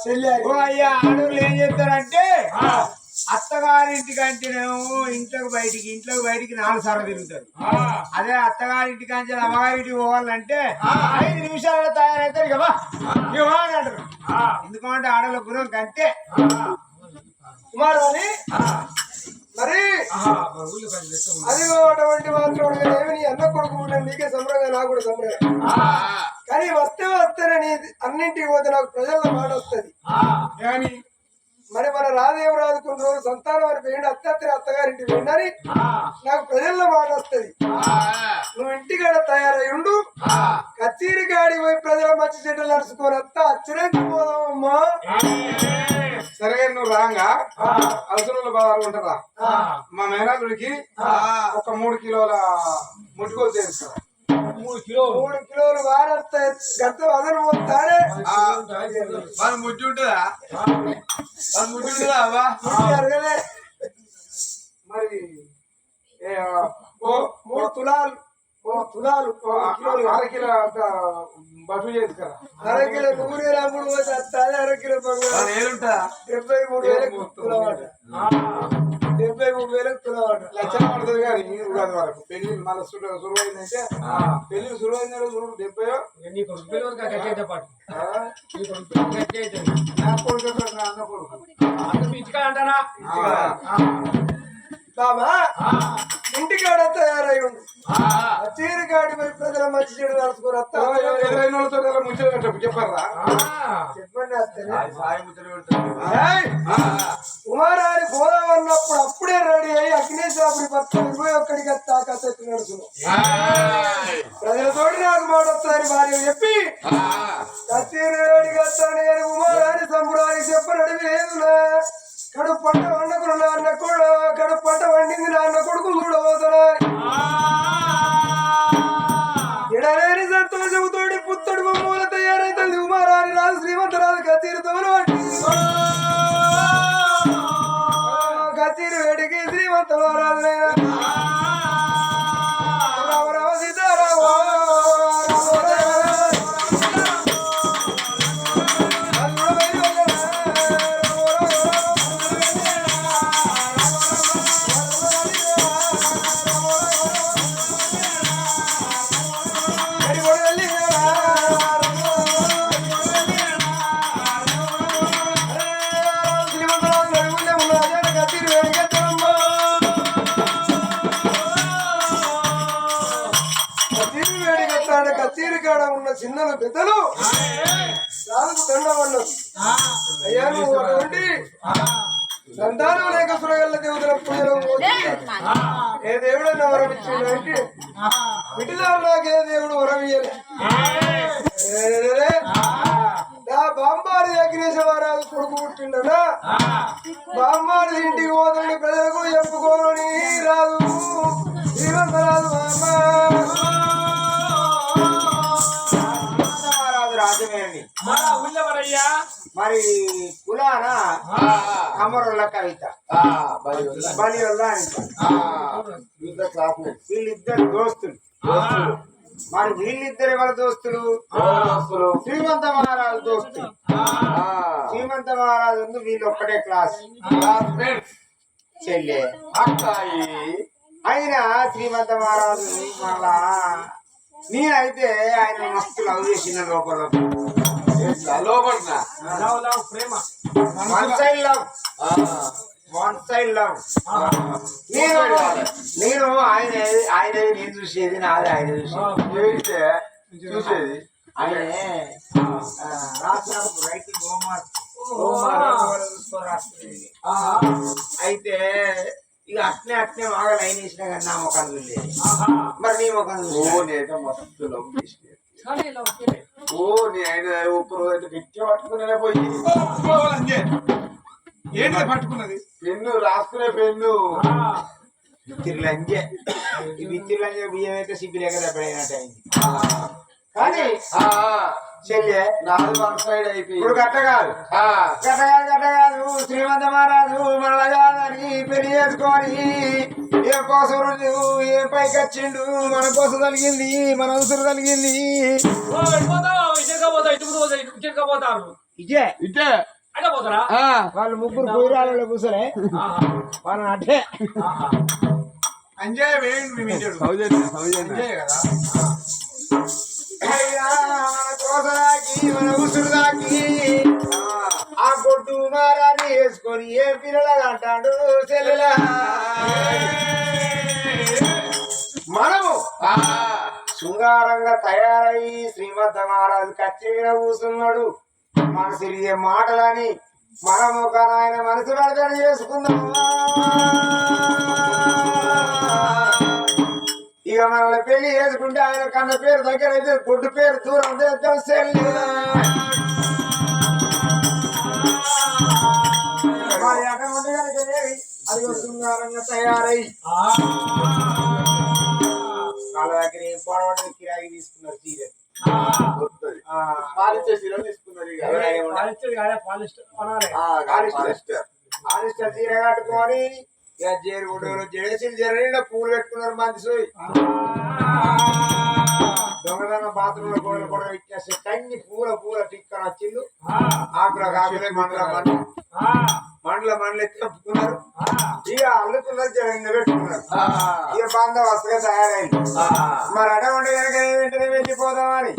చెల్లి అయ్యా ఆడవాళ్ళు ఏం చెప్తారంటే అత్తగారింటికంటేనేమో ఇంట్లోకి బయటికి 4 సార్లు తిరుగుతారు అదే అత్తగారింటికి అంటే అమ్మగారింటికి పోవాలంటే 5 నిమిషాలలో తయారవుతారు ఇక అని అంటారు ఎందుకంటే ఆడవాళ్ళ గుణం కంటే కుమారాని మరి అదిగో అటువంటి మాత్రం ఏమి నీ అన్న కొడుకు పుట్టిన నీకే సంబరంగా నాకు కూడా సంబరం కానీ వస్తేనే అన్నింటికి పోతే నాకు ప్రజల్లో మాట వస్తుంది కానీ మరి మన రాదేవరాజు కొన్ని రోజులు సంతానం అని పోయిండి అత్తగారింటి పోయిందని నాకు ప్రజల్లో మాట వస్తుంది నువ్వు ఇంటికాడ తయారై ఉండు కచేరి గాడి పోయి ప్రజల మంచి చెడ్డలు నడుచుకొని వస్తా అచ్చిరంకి పోదామమ్మా సరే నువ్వు రాంగా అవసరంలో బాగా ఉంటారా మా మేనల్లుడికి ఒక 3 కిలోల ముట్టుకోలు చేస్తారా 3 కిలోలు 3 కిలోలు వారంతా గంట వదలు పోతాడే వాళ్ళు ముడ్డి ఉంటుందా వాళ్ళు ముడ్డి ఉంటుందా అవ్వా అరగలే మరి 3 తులాలు 1 కిలో అంత బటు చేసుకురా 1/2 కిలో నూనె రాముడు పోతే వస్తాది 1/2 కిలో వాళ్ళు ఏలుంటా 73,000 తులవాట 73,000 తులవాట లక్షలు పడుతుంది కానీ ఉగాది వరకు పెళ్లి మళ్ళీ సురువైందంటే పెళ్లి సురువైందో చూడు 70 నీ కొడుకు పిల్లలు కట్టేదే పాటు నీ కొడుకు కట్టేదే నా కొడుకు నా అన్న కొడుకు అంత పిచ్చిగా అంటారా బాబా ఇంటికాడ తయారై ఉండు చీరగాడి పోయి ప్రజల మంచి చెడు నడుచుకుని వస్తా 20 రోజులతో ముంచే చెప్పారా చెప్పండి కుమారాన్ని పోదామన్నప్పుడు అప్పుడే రెడీ అయ్యి అగ్నేశ్వరి భర్త 21కి తాకత్తి నడుచును ప్రజలతోటి నాకు మాట వస్తుందని భార్య చెప్పి కచేరేడికి వస్తాను నేను కుమారాన్ని సంబరానికి చెప్పనడి లేదు కడుపు పంట వండుకున్న నాన్న కూడా కడుపు పంట వండింది నాన్న కొడుకు చూడబోతున్నా ఎడలేని సంతోషముతోటి పుత్తడి బొమ్మల తయారైతుంది కుమారాని రాజు శ్రీమంతరాజు కచేరితో కచేరి వేడికి శ్రీమంతలో రాజునైనా రామ సీతారామ చిన్నలు పెద్దలు రాజుకు దండమన్నారు. అయ్యా నువ్వు అటువంటి సంతానం లేక సురగల్ల దేవతల పూజలు ఏ దేవుడన్నా వరం ఇచ్చిందంటే విటిలో నాకే దేవుడు వరం ఇయ్యలే. బాంబాడి అగ్నేశ్వరాలు కొడుకు పుట్టిండనా బాంబాడి ఇంటికి పోతుండే ప్రజలకు చెప్పుకోని రాదు శ్రీమంతరాజు రాజమేని మరి కులాన అమరుల కవిత బలి వల్ల వీళ్ళిద్దరు దోస్తులు. మరి వీళ్ళిద్దరు ఎవరి దోస్తులు? శ్రీమంత మహారాజు దోస్తులు. శ్రీమంత మహారాజు ఉంది వీళ్ళు ఒక్కటే క్లాస్ చెల్లె అక్కాయి. అయినా శ్రీమంత మహారాజు మళ్ళా నేనైతే ఆయన మస్తు లవ్ చేసిన లోపల ప్రేమ one side love one side love. నేను ఆయన నేను చూసేది నాది ఆయన చూసేది ఆయనే రాసినప్పుడు రైటింగ్ హోంవర్క్ అయితే ఇక అట్నే అట్నే బాగా లైన్ వేసినా కానీ నా ముఖం చూడలేదు. మరి నీ ముఖం మస్తు లవ్ ఆయన ఒక్క రోజు అయితే గట్టిగా పట్టుకునే పోయి ఏంటి పట్టుకున్నది పెన్ను రాసుకునే పెన్ను విత్తిర్లంజే. ఈ విత్తిర్లంజే బియ్యం అయితే సిబ్బి లేక దెబ్బడైనట్టు అయింది. కానీ చెల్లె నాలుగు వన్ సైడ్ అయిపోయి ఇప్పుడు గట్ట కాదు శ్రీమంత మహారాజు మళ్ళా కాదని పెళ్లి చేసుకొని ఏ కోసం ఏ పైకి వచ్చిండు మన కోసం కలిగింది మన అవసరం కలిగింది. ఇదే ఇటే వాళ్ళు ముగ్గురు కూరాలలో కూర్చొని వాళ్ళని అట్టే అంజయ్ మన కోసరాకి మన ఉసురు దాకి ఆ గొడ్డు మారాన్ని వేసుకొని ఏ పిల్లల అంటాడు చెల్లెలా. మనము శృంగారంగా తయారయ్యి శ్రీమంత మహారాజు కచ్చి మీద కూర్చున్నాడు. మన తిరిగే మాటలని మనము ఒక ఆయన మనసు అర్థం చేసుకుందాం. ఇక మనల్ని పెళ్లి చేసుకుంటే ఆయన కన్న పేరు దగ్గర అయితే గుడ్డు పేరు దూరం చేద్దాం చెల్లి. మరి అటువంటి అది శృంగారంగా తయారై వాళ్ళ దగ్గర ఏం పొడవడం కిరాయి తీసుకున్నారు చీర పాలిచ్చే చీర తీసుకున్నారు పాలిస్టర్ చీర కట్టుకొని ఇక జేరుగుడు జడేసి జరగకుండా పూలు పెట్టుకున్నారు మంచి సోయి. దొంగదన్న బాత్రూమ్ లో గోడలు కూడా ఇచ్చేస్తే కన్ని పూల టిక్కలు వచ్చిండు. ఆకుల కాకులే మండల తెప్పుకున్నారు. ఇక అల్లుకున్నారు జరగకుండా పెట్టుకున్నారు. ఇక బందోబస్తుగా తయారైంది. మరి అటువంటి కనుక వెంటనే వెళ్ళిపోదామని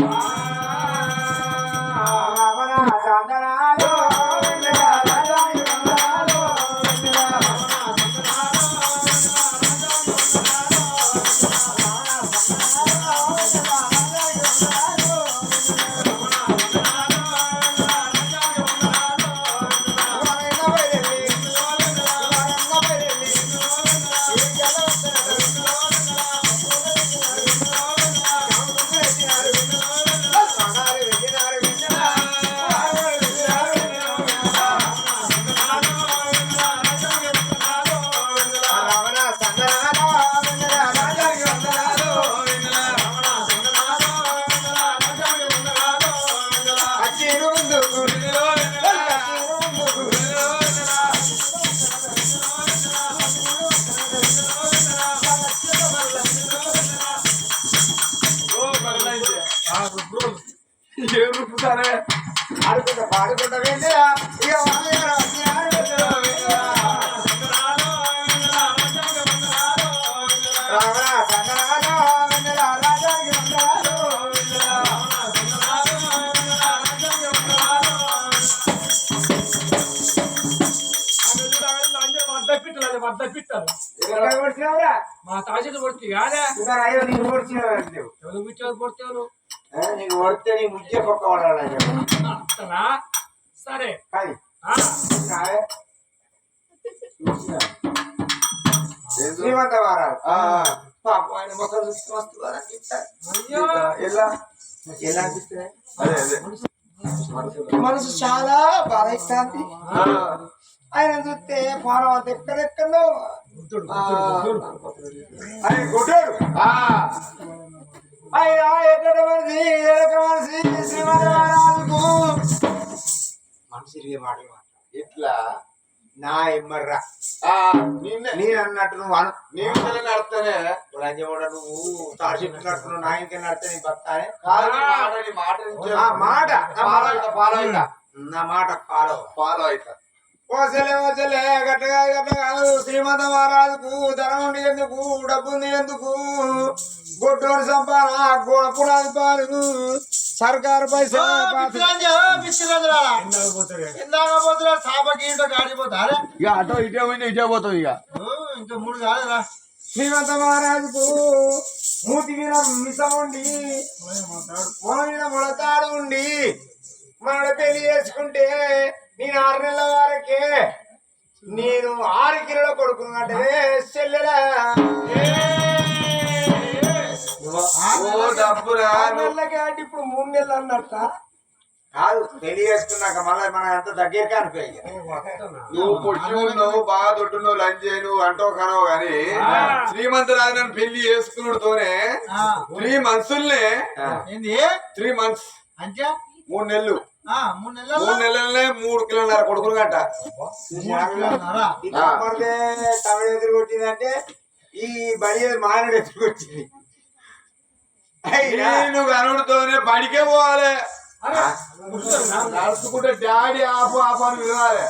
ఆడుకుంటా పాడుకుంటా వెళ్ళిరా ఇక మా తాజీలు పడుతుంది కాదా ఎవరు పిచ్చారు పడతాను నీకు కొడితే నీ ముద్దే పక్క పడాలని చెప్పి అత్తనా? సరే కానీ ఆ, శ్రీమంత వారాలు ఆ, పాపం ఆయన మొక్కలు చూస్తే వస్తుందా అయ్యో ఎలా ఎలా అనిపిస్తుంది అదే అదే మనసు చాలా బాధ ఇస్తుంది ఆ, ఆయన చూస్తే పానం అంత ఎక్కడెక్కడో ఆయన కొట్టాడు ఆ, ఆయన ఎక్కడ మనిషి ఎడక మనిషి శ్రీమంత వారాలకు మనిషి మాటలు ఇట్లా నా ఎమ్మర్రా ఆ, నిన్నే నేను అన్నట్టు నువ్వు అను నేను నడితేనే లంజమూడ నువ్వు తాడు చెప్తున్నట్టు నా ఇంకే నడితే నీ బతానే కాదు నీ మాట నుంచి ఆ మాట ఫాలో అవుతా నా మాట ఫాలో ఫాలో అవుతా ఓసలే గట్టగా కాదు శ్రీమంత మహారాజుకు ధనం ఉండి ఎందుకు డబ్బు ఉంది ఎందుకు గొడ్డోని సంపాదన గోడ పునాది పాలు సర్కారు పైసా ఎందాక పోతాడు. ఇందాక పోతున్నా సాపకి ఇంటో గాడిపోతారా ఇక అటో ఇటే పోయింది ఇటే పోతావు ఇక ఇంకా 3 కాదురా శ్రీమంత మహారాజుకు మూతి మీద మిసం ఉండి మొల మీద మొలతాడు ఉండి మన పెళ్లి చేసుకుంటే నేను 6 నెలల వరకే నేను 6 కిలోల కొడుకును అంటే చెల్లెలా ఓ డబ్బురా నెలలకి అంటే ఇప్పుడు 3 నెలలు అన్నట్ట కాదు పెళ్లి చేసుకున్నాక మళ్ళీ మన అంత దగ్గర కానిపోయి నువ్వు పొట్టి ఉన్నావు బాగా దొడ్డున్నావు లంచ్ నువ్వు అంటో కనవు గాని శ్రీమంతరాజు పెళ్లి చేసుకున్నతోనే 3 మంత్సుల్నే ఏంది 3 మంత్స్ అంటే 3 నెలలు 3 నెలలు 3 నెలలనే 3 కిలోన్నర కొడుకులు గంట తమిళ ఎదురు కొట్టిందంటే ఈ బలి మానడు ఎదురు కొట్టింది నేను కనుడితోనే బడికే పోవాలి నడుచుకుంటే డాడీ ఆపు ఆపు అని వినాలి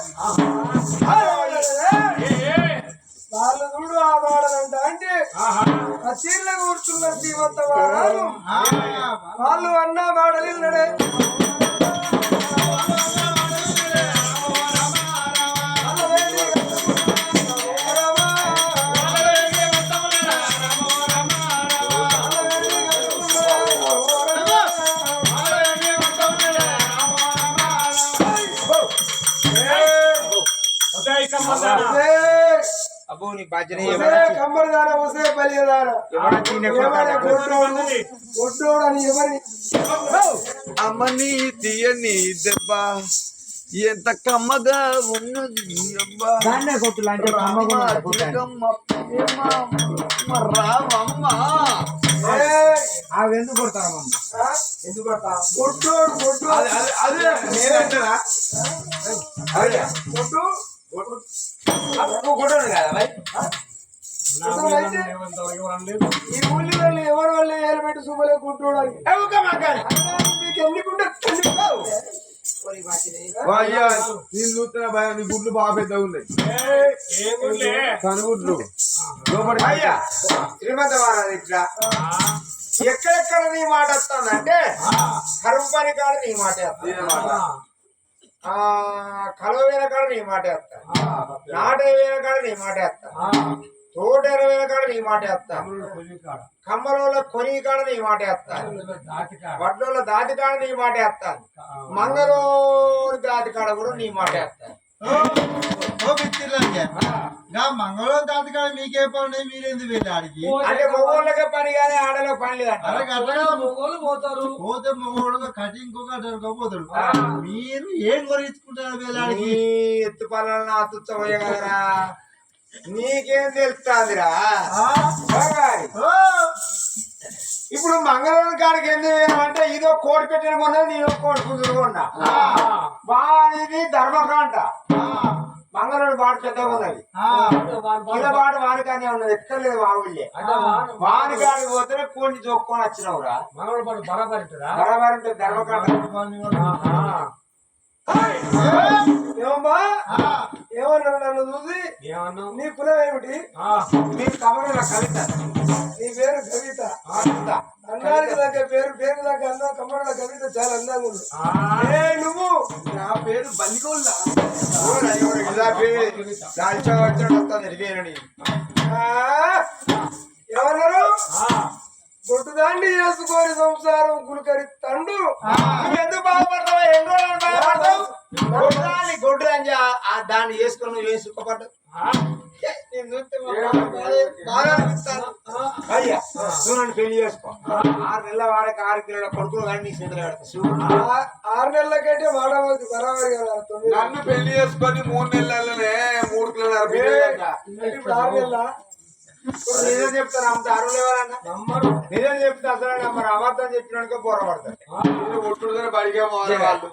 వాళ్ళు చూడు ఆ వాడలంట అంటే ఆ చీళ్ళ కూర్చున్న శ్రీమంత వాడాలు వాళ్ళు అన్న వాడలిన్నడే వస్తాయి కమ్మదానా? అబ్బో నీ బాధ్యత కమ్మరిదారా వసే పలిదారా కొట్టోడు అని ఎవరి అమ్మని తీయని దెబ్బ ఎంత కమ్మగా ఉన్నది అబ్బా రావమ్మ అవి ఎందుకు కొడతారమ్మా ఎందుకు కొడతా కొట్టోడు కొట్టు అదే నేనంటనా అదే కొట్టు కొట్టడు కదా మరి నా మీద ఏమంతవరకు అనలేదు. ఈ ఊళ్ళో వాళ్ళు ఎవరి వల్ల ఏలబెట్టి చూపలే కొట్టోడు అని మీకు ఎన్నికుంటే అయ్యా నేను చూస్తున్నా భయం నీ గుడ్లు బాగా పెద్దగా ఉన్నాయి ఏ ఊర్లే? కనుగుడ్లు లోపలికి అయ్యా శ్రీమంత మహారాజు ఇట్లా ఎక్కడెక్కడ నీ మాట వస్తుందంటే కరువు పని కాడ నీ మాట వస్తుంది కలువ వేల కాడ నీ మాట వస్తా నాట వేల కాడ నీ మాట వస్తా తోట వేల కాడ నీ మాట వస్తా కమ్మలో కొని కాడ నీ మాట వస్తా వడ్లలో దాటి కాడ నీ మాట వస్తాను మంగళూరు దాటి కాడ కూడా నీ మాట వస్తాను మంగళవారం తాతకాడ మీకే పని మీరెందుకు వెళ్ళి ఆడికి అంటే మగోళ్ళకే పని కానీ ఆడలో పని లేదంట అట్లా మొగోళ్ళు పోతారు. పోతే మగవాడు కటింగ్ పోతాడు మీరు ఏం కొరించుకుంటారు వెళ్ళాడికి నీ ఎత్తు పనులను తుచ్చబోయగలరా నీకేం తెలుస్తాందిరా ఇప్పుడు మంగళవారం కాడికి ఎందుకు అంటే ఇదో కోడి పెట్టిన కొన్నది నేను కోడి పుంజులు కొన్నా వాడిది ధర్మకాంట మంగళవారం బాట పెద్దగా ఉన్నది ఇలా బాట వానికానే ఉన్నది ఎక్కలేదు మా ఊళ్ళే వాని కాడికి పోతే కోడిని చొక్కొని వచ్చినవురా మనోడు పాటు బరాబర్ ఉంటుందా? బరాబర్ అంటే ధర్మకాంట ఏమమ్మా ఏమన్నా నన్ను చూసి ఏమన్నావు? నీ కులం ఏమిటి మీ కమల కవిత నీ పేరు కవిత అన్నానికి దగ్గర పేరు దగ్గర అన్నా కమల కవిత చాలా అందంగా ఉంది ఏ నువ్వు నా పేరు బల్లిగోళ్ళ వస్తుంది ఏమన్నారు కొట్టుదాండి చేసుకొని సంసారం కులకరిత్తండు. ఎందుకు బాధపడతావు? ఎన్ని రోజులు బాధపడతావు? గొడ్డు అని దాన్ని వేసుకొని నువ్వు వేసుకోపడ్డావు. నేను చూస్తే బాగా అనిపిస్తాను. అయ్యా నువ్వు నన్ను పెళ్లి చేసుకో. 6 నెలల వారికి 6 కిలోల కొడుకులు కానీ నీ చేతులు పెడతా. 6 నెలల కంటే వాడవద్దు బరాబరి కదా. 9 నన్ను పెళ్లి చేసుకొని 3 నెలలనే 3 కిలోల బిడ్డ. ఇప్పుడు 6 నెలల నిజం చెప్తాను. అంత అరువులు ఎవరన్నా నిజం చెప్తే అసలు నమ్మరు. అబద్ధం చెప్పినాక బోర పడతారు. ఒట్టుడుగా బడిగా పోవాలి వాళ్ళు.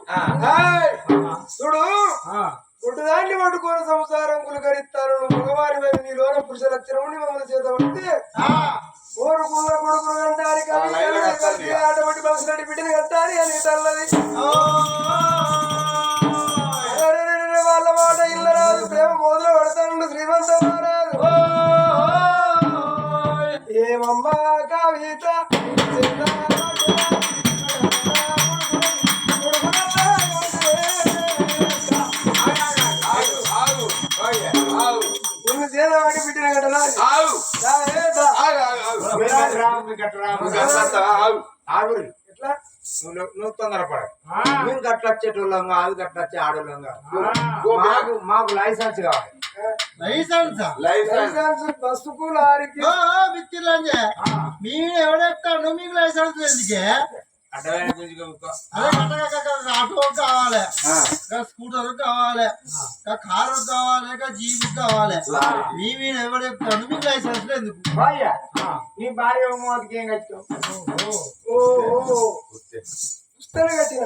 చూడు కొట్టుదాన్ని పట్టుకొని సంసారం కులకరిస్తాను. నువ్వు మగవారి మీద నీలోన పురుష లక్షణం మమ్మల్ని చేత పడితే కోరుకున్న కొడుకులు కంటారి అటువంటి బస్సులటి బిడ్డని కట్టాలి అని తల్లది. వాళ్ళ మాట ఇల్ల రాదు. ప్రేమ మొదలు పడతాను శ్రీమంత రాదు. ఏమమ్మా కవిత నిన్ను చేదవాడి బిడ్డన కట్టనా ఎట్లా నువ్వు తొందరపడ. మేము గట్ల వచ్చేటోళ్ళం కాదు, గట్ల వచ్చే ఆడోళ్ళం కాదు. మాకు లైసెన్స్ కావాలి. లైసెన్స్ బస్సుకు లారీకి మీరు ఎవడెక్కాడు? మీకు లైసెన్స్ ఎందుకే? అడ్డమైన గురించి అదే ఆటో కావాలి, స్కూటర్ కావాలి, కారు కావాలి, జీపు కావాలి. మీ మీద ఎవడెక్కాడు? మీకు లైసెన్స్ ఎందుకు? నీ భార్య మోదకి ఏం కట్టావు? పుస్తలు కట్టిన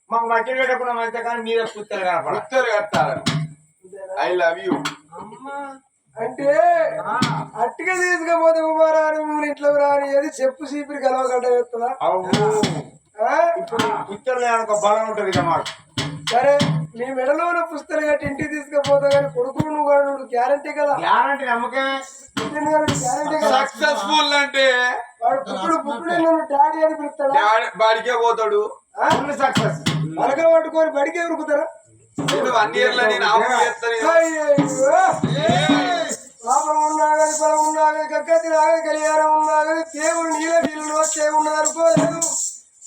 మాకు మట్టి పెట్టకుండా మంచిగా కానీ మీద పుస్తలు కనపడ. ఉత్తరు కట్టాలి. I love you. అంటే అట్టిగా తీసుకపోతే కుమారాని ఇంట్లో రాని ఏది చెప్పు చీపిరి కలవగడ్డ వేస్తుందా? ఇప్పుడు పుస్తలు అనుకో బలం ఉంటుంది కదా మాకు. సరే నీ మెడలో ఉన్న పుస్తలు కట్టి ఇంటికి తీసుకుపోతా కానీ కొడుకు నువ్వు గ్యారంటీ కదా? గ్యారంటీ నమ్మకమే. గ్యారంటీ కదా? సక్సెస్ఫుల్ అంటే వాడు పుప్పుడు నన్ను డాడీ అని పిలుస్తాడా? బాడికే పోతాడు. సక్సెస్ అలగా పట్టుకొని బడికే ఉరుకుతారా? 1 year లో నేను ఆపు చేస్తాను. పాపం ఉన్నాగని బలం ఉన్నాగని గగ్గతి రాగని కలియారం ఉన్నాగని దేవుడు నీళ్ళ వీళ్ళు వచ్చే ఉన్నది అనుకోలేదు.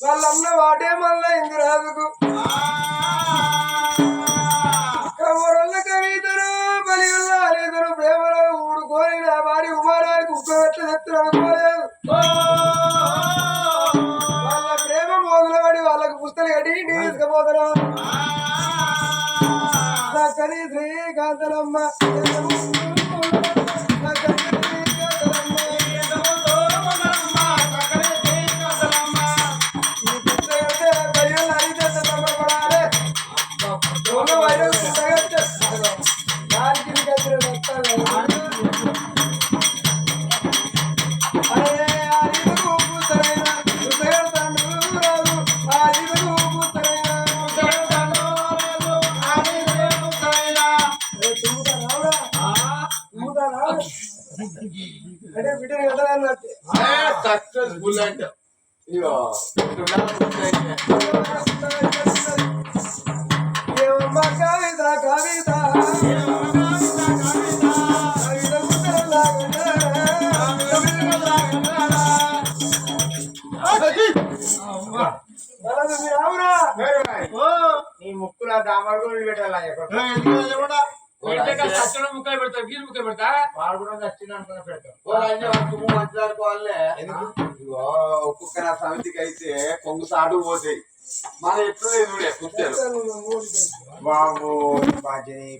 వాళ్ళన్న వాటే మళ్ళా ఇంది రాదుకు కమరల్ల కవితను బలిగుల్లా లేదను ప్రేమలో ఊడుకొని నా వారి ఉమారానికి ఉప్పగట్ల తెత్తు అనుకోలేదు. వాళ్ళ ప్రేమ మోగులబడి వాళ్ళకు పుస్తలు కట్టి ఇంటికి తీసుకుపోతారా? కని శ్రీకాంతలమ్మ అంటే బిడ్డను కట్టాలన్నట్టే. సక్సెస్ఫుల్ అంటే ఏమమ్మా కవిత కవిత నీ ముక్కుల దామలు పెట్టాలి. ముక్కలు పెడతారు, గీరు ముక్కలు పెడతా. వాడు కూడా నచ్చిన అనుకున్న పెడతాం. ఒక్కొక్క నా సమితికి అయితే కొంగు సాటు పోతాయి. మన ఎప్పుడు చూడే పుత్తరు బాబు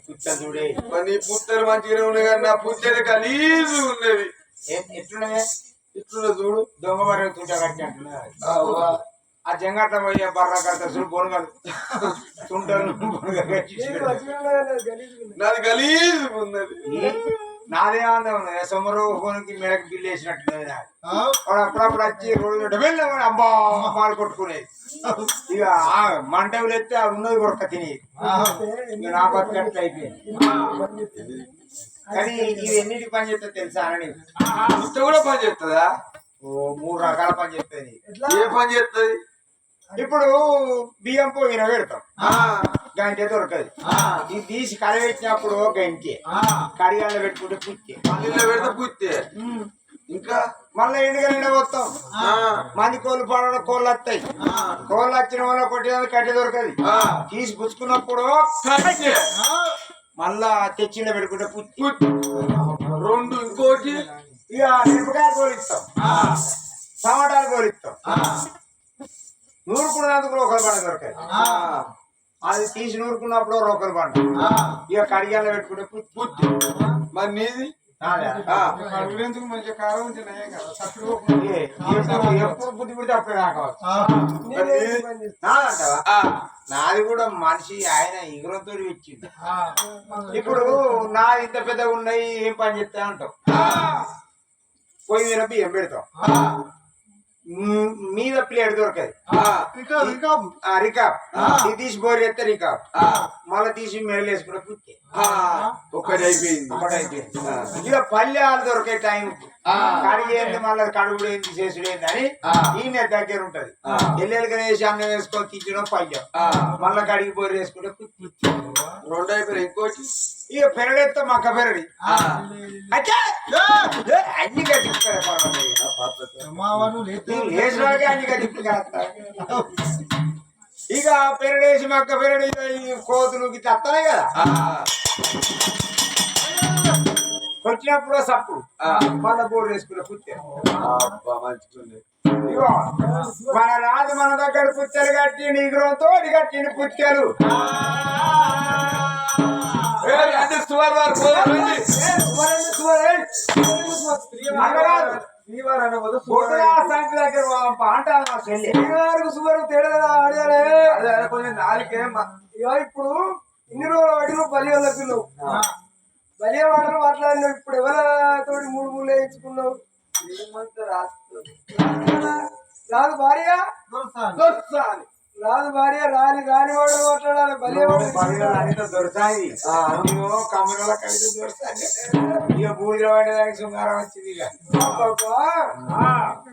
పుచ్చలు చూడే. నీ పుత్తరు మంచిగానే ఉన్నాయి కానీ నా పుత్తడి గలీజు ఉన్నది. ఎట్లున్నదే? ఇట్లా చూడు దొంగ మరి తుంట కట్టి అంటున్నా. ఆ జంగట్ల పోయే బర్ర కడతా చూడు బొనగలు తుంటలు నాది గలీజు ఉన్నది. నాదేమన్నా ఉన్నది సొమ్మరు ఫోన్కి మెడకి బిల్లు వేసినట్టున్నది. వాడు అప్పుడప్పుడు వచ్చి రోడ్డు వెళ్ళామని అబ్బా అమ్మాలు కొట్టుకునేది. ఇక మంటలు ఎత్తే అది ఉన్నది కొడక తినేది. ఇక నా బతుకట్టు అయిపోయింది. కానీ ఇది ఎన్నిటి పని చేస్తా తెలుసా అని పుట్ట కూడా పని చేస్తుందా? 3 రకాల పని చేస్తుంది. ఏ పని చేస్తుంది? ఇప్పుడు బియ్యం పోగిన పెడతాం, గంటే దొరకదు. ఇది తీసి కడబెట్టినప్పుడు గంటే, కడిగాల్లో పెట్టుకుంటే పుట్టే. పల్లెల్లో పెడితే పుట్టే. ఇంకా మళ్ళీ ఎండుగా నిండబోతాం మంది కోళ్ళు పడడం కోళ్ళు వస్తాయి కోళ్ళు వచ్చిన వల్ల కొట్టేదానికి కట్టె దొరకది తీసి పుచ్చుకున్నప్పుడు మళ్ళా తెచ్చిన పెట్టుకుంటే పుచ్చి రెండు ఇంకోటి ఇక మిరపకాయలు కోరిస్తాం టమాటాలు కోరిస్తాం నూరుకున్నందుకు రోకలు పంట దొరకదు అది తీసి నూరుకున్నప్పుడు రోకలు పంట ఇక కడియాలో పెట్టుకుంటే పుచ్చి మరి నీది ఎందుకు మంచిగా కారం ఉంటే నయం కదా తప్పుడు ఎప్పుడు బుద్ధి పుడితే అప్పుడే రాకపోవచ్చు నాదంటవా నాది కూడా మనిషి ఆయన ఇగురంతో ఇచ్చింది ఇప్పుడు నా ఇంత పెద్దగా ఉన్నాయి ఏం పని చెప్తా అంటావు పోయి మీద బియ్యం పెడతాం మీద ప్లేట్ దొరకదు రికాబ్ ఇది తీసి బోర్ చేస్తే రికాబ్ మళ్ళీ తీసి మెడలు వేసుకుంటే పుట్టి ఒక్కటి అయిపోయింది ఇక పల్లెలు దొరికే టైం కడిగేంది మళ్ళీ కడుగుడు ఏంది చేసుడు ఏంది అని ఈయన దగ్గర ఉంటది ఎల్లెలుగా వేసి అన్నం వేసుకొని తీర్చడం పల్లెం మళ్ళీ కడిగి బోర్ వేసుకుంటే పుట్టి రెండు అయిపోయి ఇంకోటి ఇక పెరడెత్తా మక్క పెరడి అన్ని కట్టిస్తారు లేచినాకే అన్ని కట్టిస్తారు ఇక పెరడేసి మక్క పెరడి కోతులు తత్తాయి కదా వచ్చినప్పుడు సప్పుడు మళ్ళా బోర్డు వేసుకున్న పుత్తే మంచిగుంది ఇగో మన రాజు మన దగ్గర పుత్తెలు కట్టి నీగ్రంతో కట్టిన పుత్తెలు సంఖ్య దగ్గర అంటారు శ్రీవారికి సుమారు తేడా ఆడాలే కొంచెం నాలుగే ఇప్పుడు ఇన్ని రోజులు వాటిలో బలి వల్ల పిల్లవు బలి వాటలు మాట్లాడినావు ఇప్పుడు ఎవరితోటి మూడు మూడు వేయించుకున్నావు రాదు భార్య రాదు భార్య రాని వాడు మాట్లాడాలి బలి వాడు దొరసాయి కమ్మల కవిత దొరసాయి ఇక బూడిలో పడేదానికి శృంగారం వచ్చింది ఇక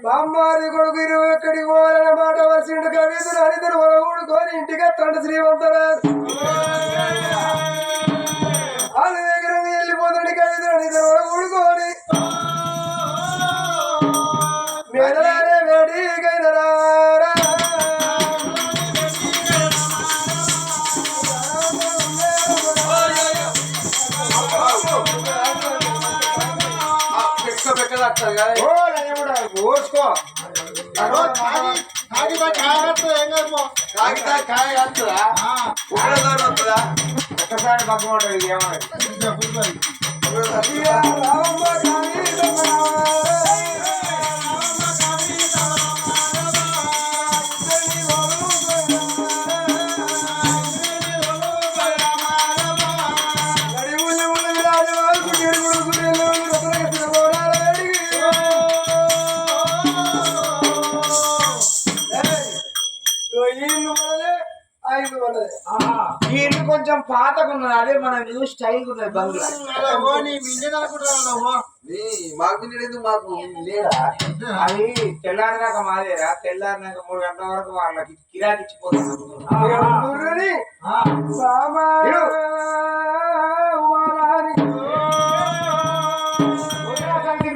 బామ్మారి కొడుకు 21 పోవాలన్న మాట వచ్చిండు కవితలు హరితలు ఊడుకొని ఇంటికి తండ్రి శ్రీమంతరాజు వాళ్ళు దగ్గర వెళ్ళిపోతాడు కవితలు హరితలు ఊడుకొని మెదలారే వేడి గైనరారా ఓసుకో కాయ వస్తుందా ఒక్కసారి పక్కన ఉంటుంది ఏమన్నది ఈ ఇల్లు కొంచెం పాతకున్నది అదే మన న్యూ స్టైల్ ఉన్నది బంగ్లా మాకు మాకు లేడా అది తెల్లారినాక మాదేరా తెల్లారినాక 3 గంటల వరకు వాళ్ళకి కిరాకి ఇచ్చిపోతుంది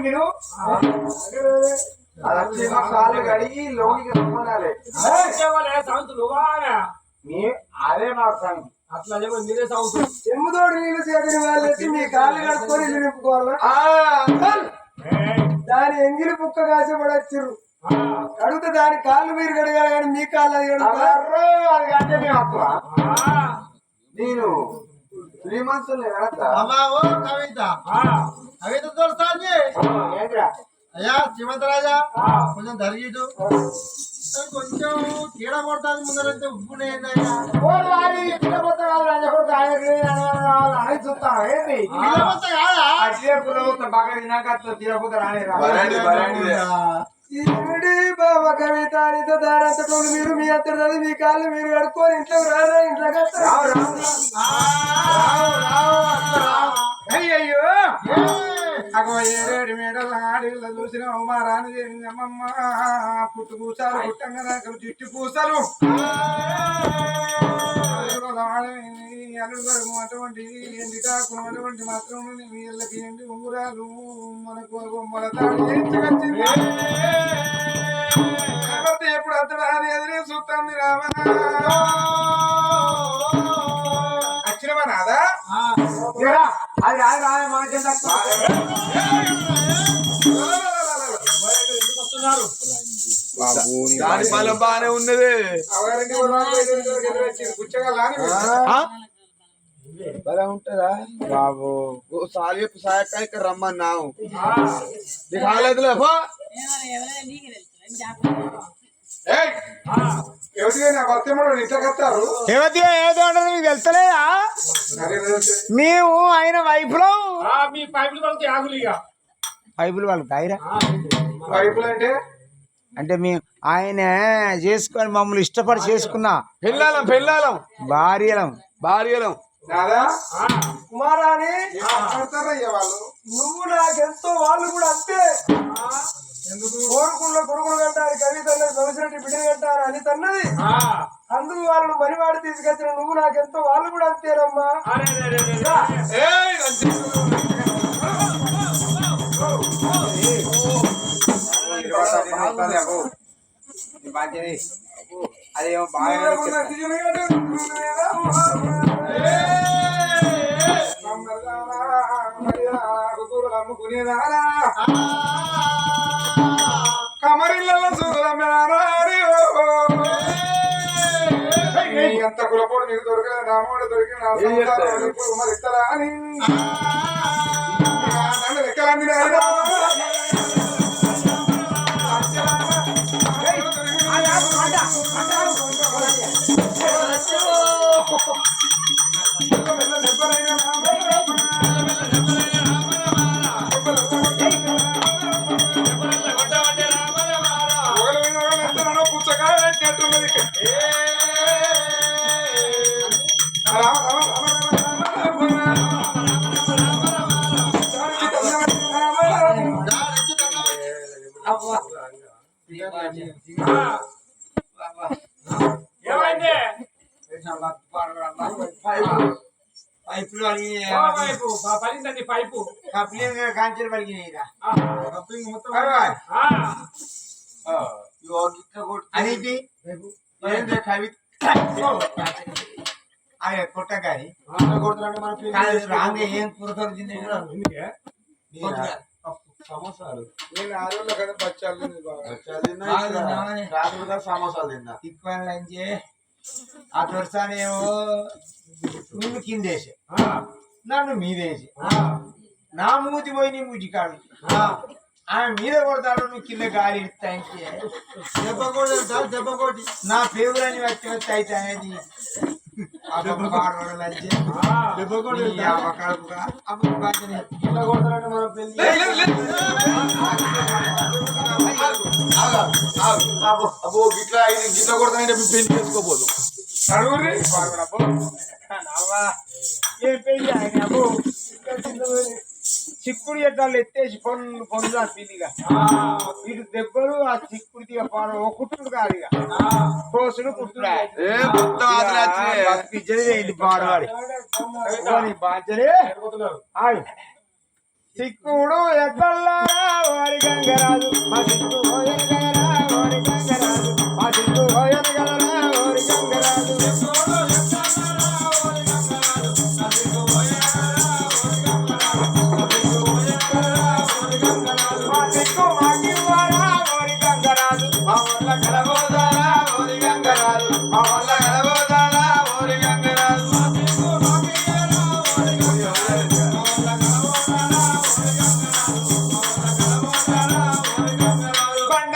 మీరు అది కాళ్ళు కడిగి లోనికి రమ్మనాలి అదే మాకు సంగతి అట్లా మీరే సాగుతుంది చెమ్ముతోడు నీళ్ళు చేతిని వాళ్ళకి మీ కాళ్ళు కడుక్కొని ఇల్లు నింపుకోవాలా దాని ఎంగిలి పుక్క కాసి పడొచ్చిర్రు కడిగితే దాని కాళ్ళు మీరు కడగాలి కానీ మీ కాళ్ళు అది అది అంటే మేము అప్పుడు నేను 3 months కవిత కవిత దొరసాలి ఏంట్రా అయ్యా శ్రీమంతరాజా కొంచెం జరిగిటు కొంచెం కీడ కొడతాది ముందరంటే ఉప్పునే బాగా తినాక తినకపోతే రానే బాబా కవిత అనితో దారంతటోళ్ళు మీరు మీ అత్తడి మీ కాళ్ళు మీరు కడుక్కొని ఇంట్లో రారా ఇంట్లో అయ్యో అగో ఏరేడు మేడల ఆడిల్ల చూసిన ఉమారాని అమ్మమ్మ పుట్టు పూసాలు పుట్టంగా నాకు చిట్టు పూసలు అల్లుడు వరకు అటువంటి ఎండిటాకు అటువంటి మాత్రం వీళ్ళకి ఎండి ఊరాలు మనకు బొమ్మల తాడి ఎప్పుడు అతడు అని ఎదురే చూస్తుంది రావా వచ్చినవా నాదా అది రాదు రాదు మనకేం తక్కువ వస్తున్నారు దాని ఫలం బాగానే ఉన్నది. అవగారింటి కూర్చోగల భలే ఉంటుందా బాబు సాలి సాయకాయ ఇక్కడ రమ్మన్నావు నీకు ఆగలేదులే పో. ఎవరిగా నా భర్త ఇంట్లో కట్టారు మీకు వెళ్తలేదా మేము ఆయన వైపులో మీ పైపులు వాళ్ళకి ఆగులిగా పైపులు వాళ్ళకి తాయిరా పైపులు అంటే అంటే మేము ఆయన చేసుకొని మమ్మల్ని ఇష్టపడి చేసుకున్నా పెళ్ళాలం పెళ్ళాలం భార్యలం భార్యలం నాదా కుమారాని కడతారయ్యా వాళ్ళు నువ్వు నాకెంతో వాళ్ళు కూడా అంతే ఎందుకు కోరుకున్న కొడుకులు కంటారు కవిత అన్నది భవిష్యత్తు బిడ్డలు కంటారు అని తన్నది అందుకు వాళ్ళను మనివాడు తీసుకొచ్చిన నువ్వు నాకెంతో వాళ్ళు కూడా అంతేనమ్మా ఏయ్ అదేమో బాగా అమ్ముకునేదారా కమరిళ్ళలో ఎంత కులపోడు నీకు దొరకలేదు రామోడు దొరికిన మరి ఇస్తారా అని లెక్కలన్నీ పుచ్చకాయ ఏమైంది పైపులు పైపు పడిందండి పైపు కాంచెలు పడిగినాయిరా అనేది కవి అదే కొట్టగాని రాంగ ఏం కూరతలు ఎందుకే సమోసాలు నేను ఆరోగ్యంలో కదా బచ్చాలు రాత్రి సమోసాలు తిన్నా తిప్పే ఆ దొరసానేమో నిన్ను కిందేసి నన్ను మీదేసి నా మూతి పోయి నీ మూతి కాదు ఆమె మీద కొడతాడు నువ్వు కింద గాలి ఇస్తానికి దెబ్బ కొడతా దెబ్బ కొట్టి నా పేరులని వచ్చి వచ్చి అయితే అనేది దెబ్బ కొట్టి అప్పుడు కింద కొడతాడు మన పెళ్లి అబ్బో గిట్లా గిట్ల కొడతానంటే పెళ్లి చేసుకోపోదు ఏం పెళ్లి ఆయన అబ్బో చిక్కుడు ఎట్టాలు ఎత్తేసి పొందు ఆ పిల్లిగా వీటి దెబ్బలు ఆ చిక్కుడు తీగ పాడు ఓ కుట్టుడు కాదు ఇక కోసుడు కుట్టుడా పిచ్చది పాడవాడి బాధ్యలే చిక్కుడు ఎక్కల్లా వారి గంగరాజు మా చిక్కు ఓయనగరా వారి గంగరాజు మా చిక్కు ఓయనగరా వారి గంగరాజు బండ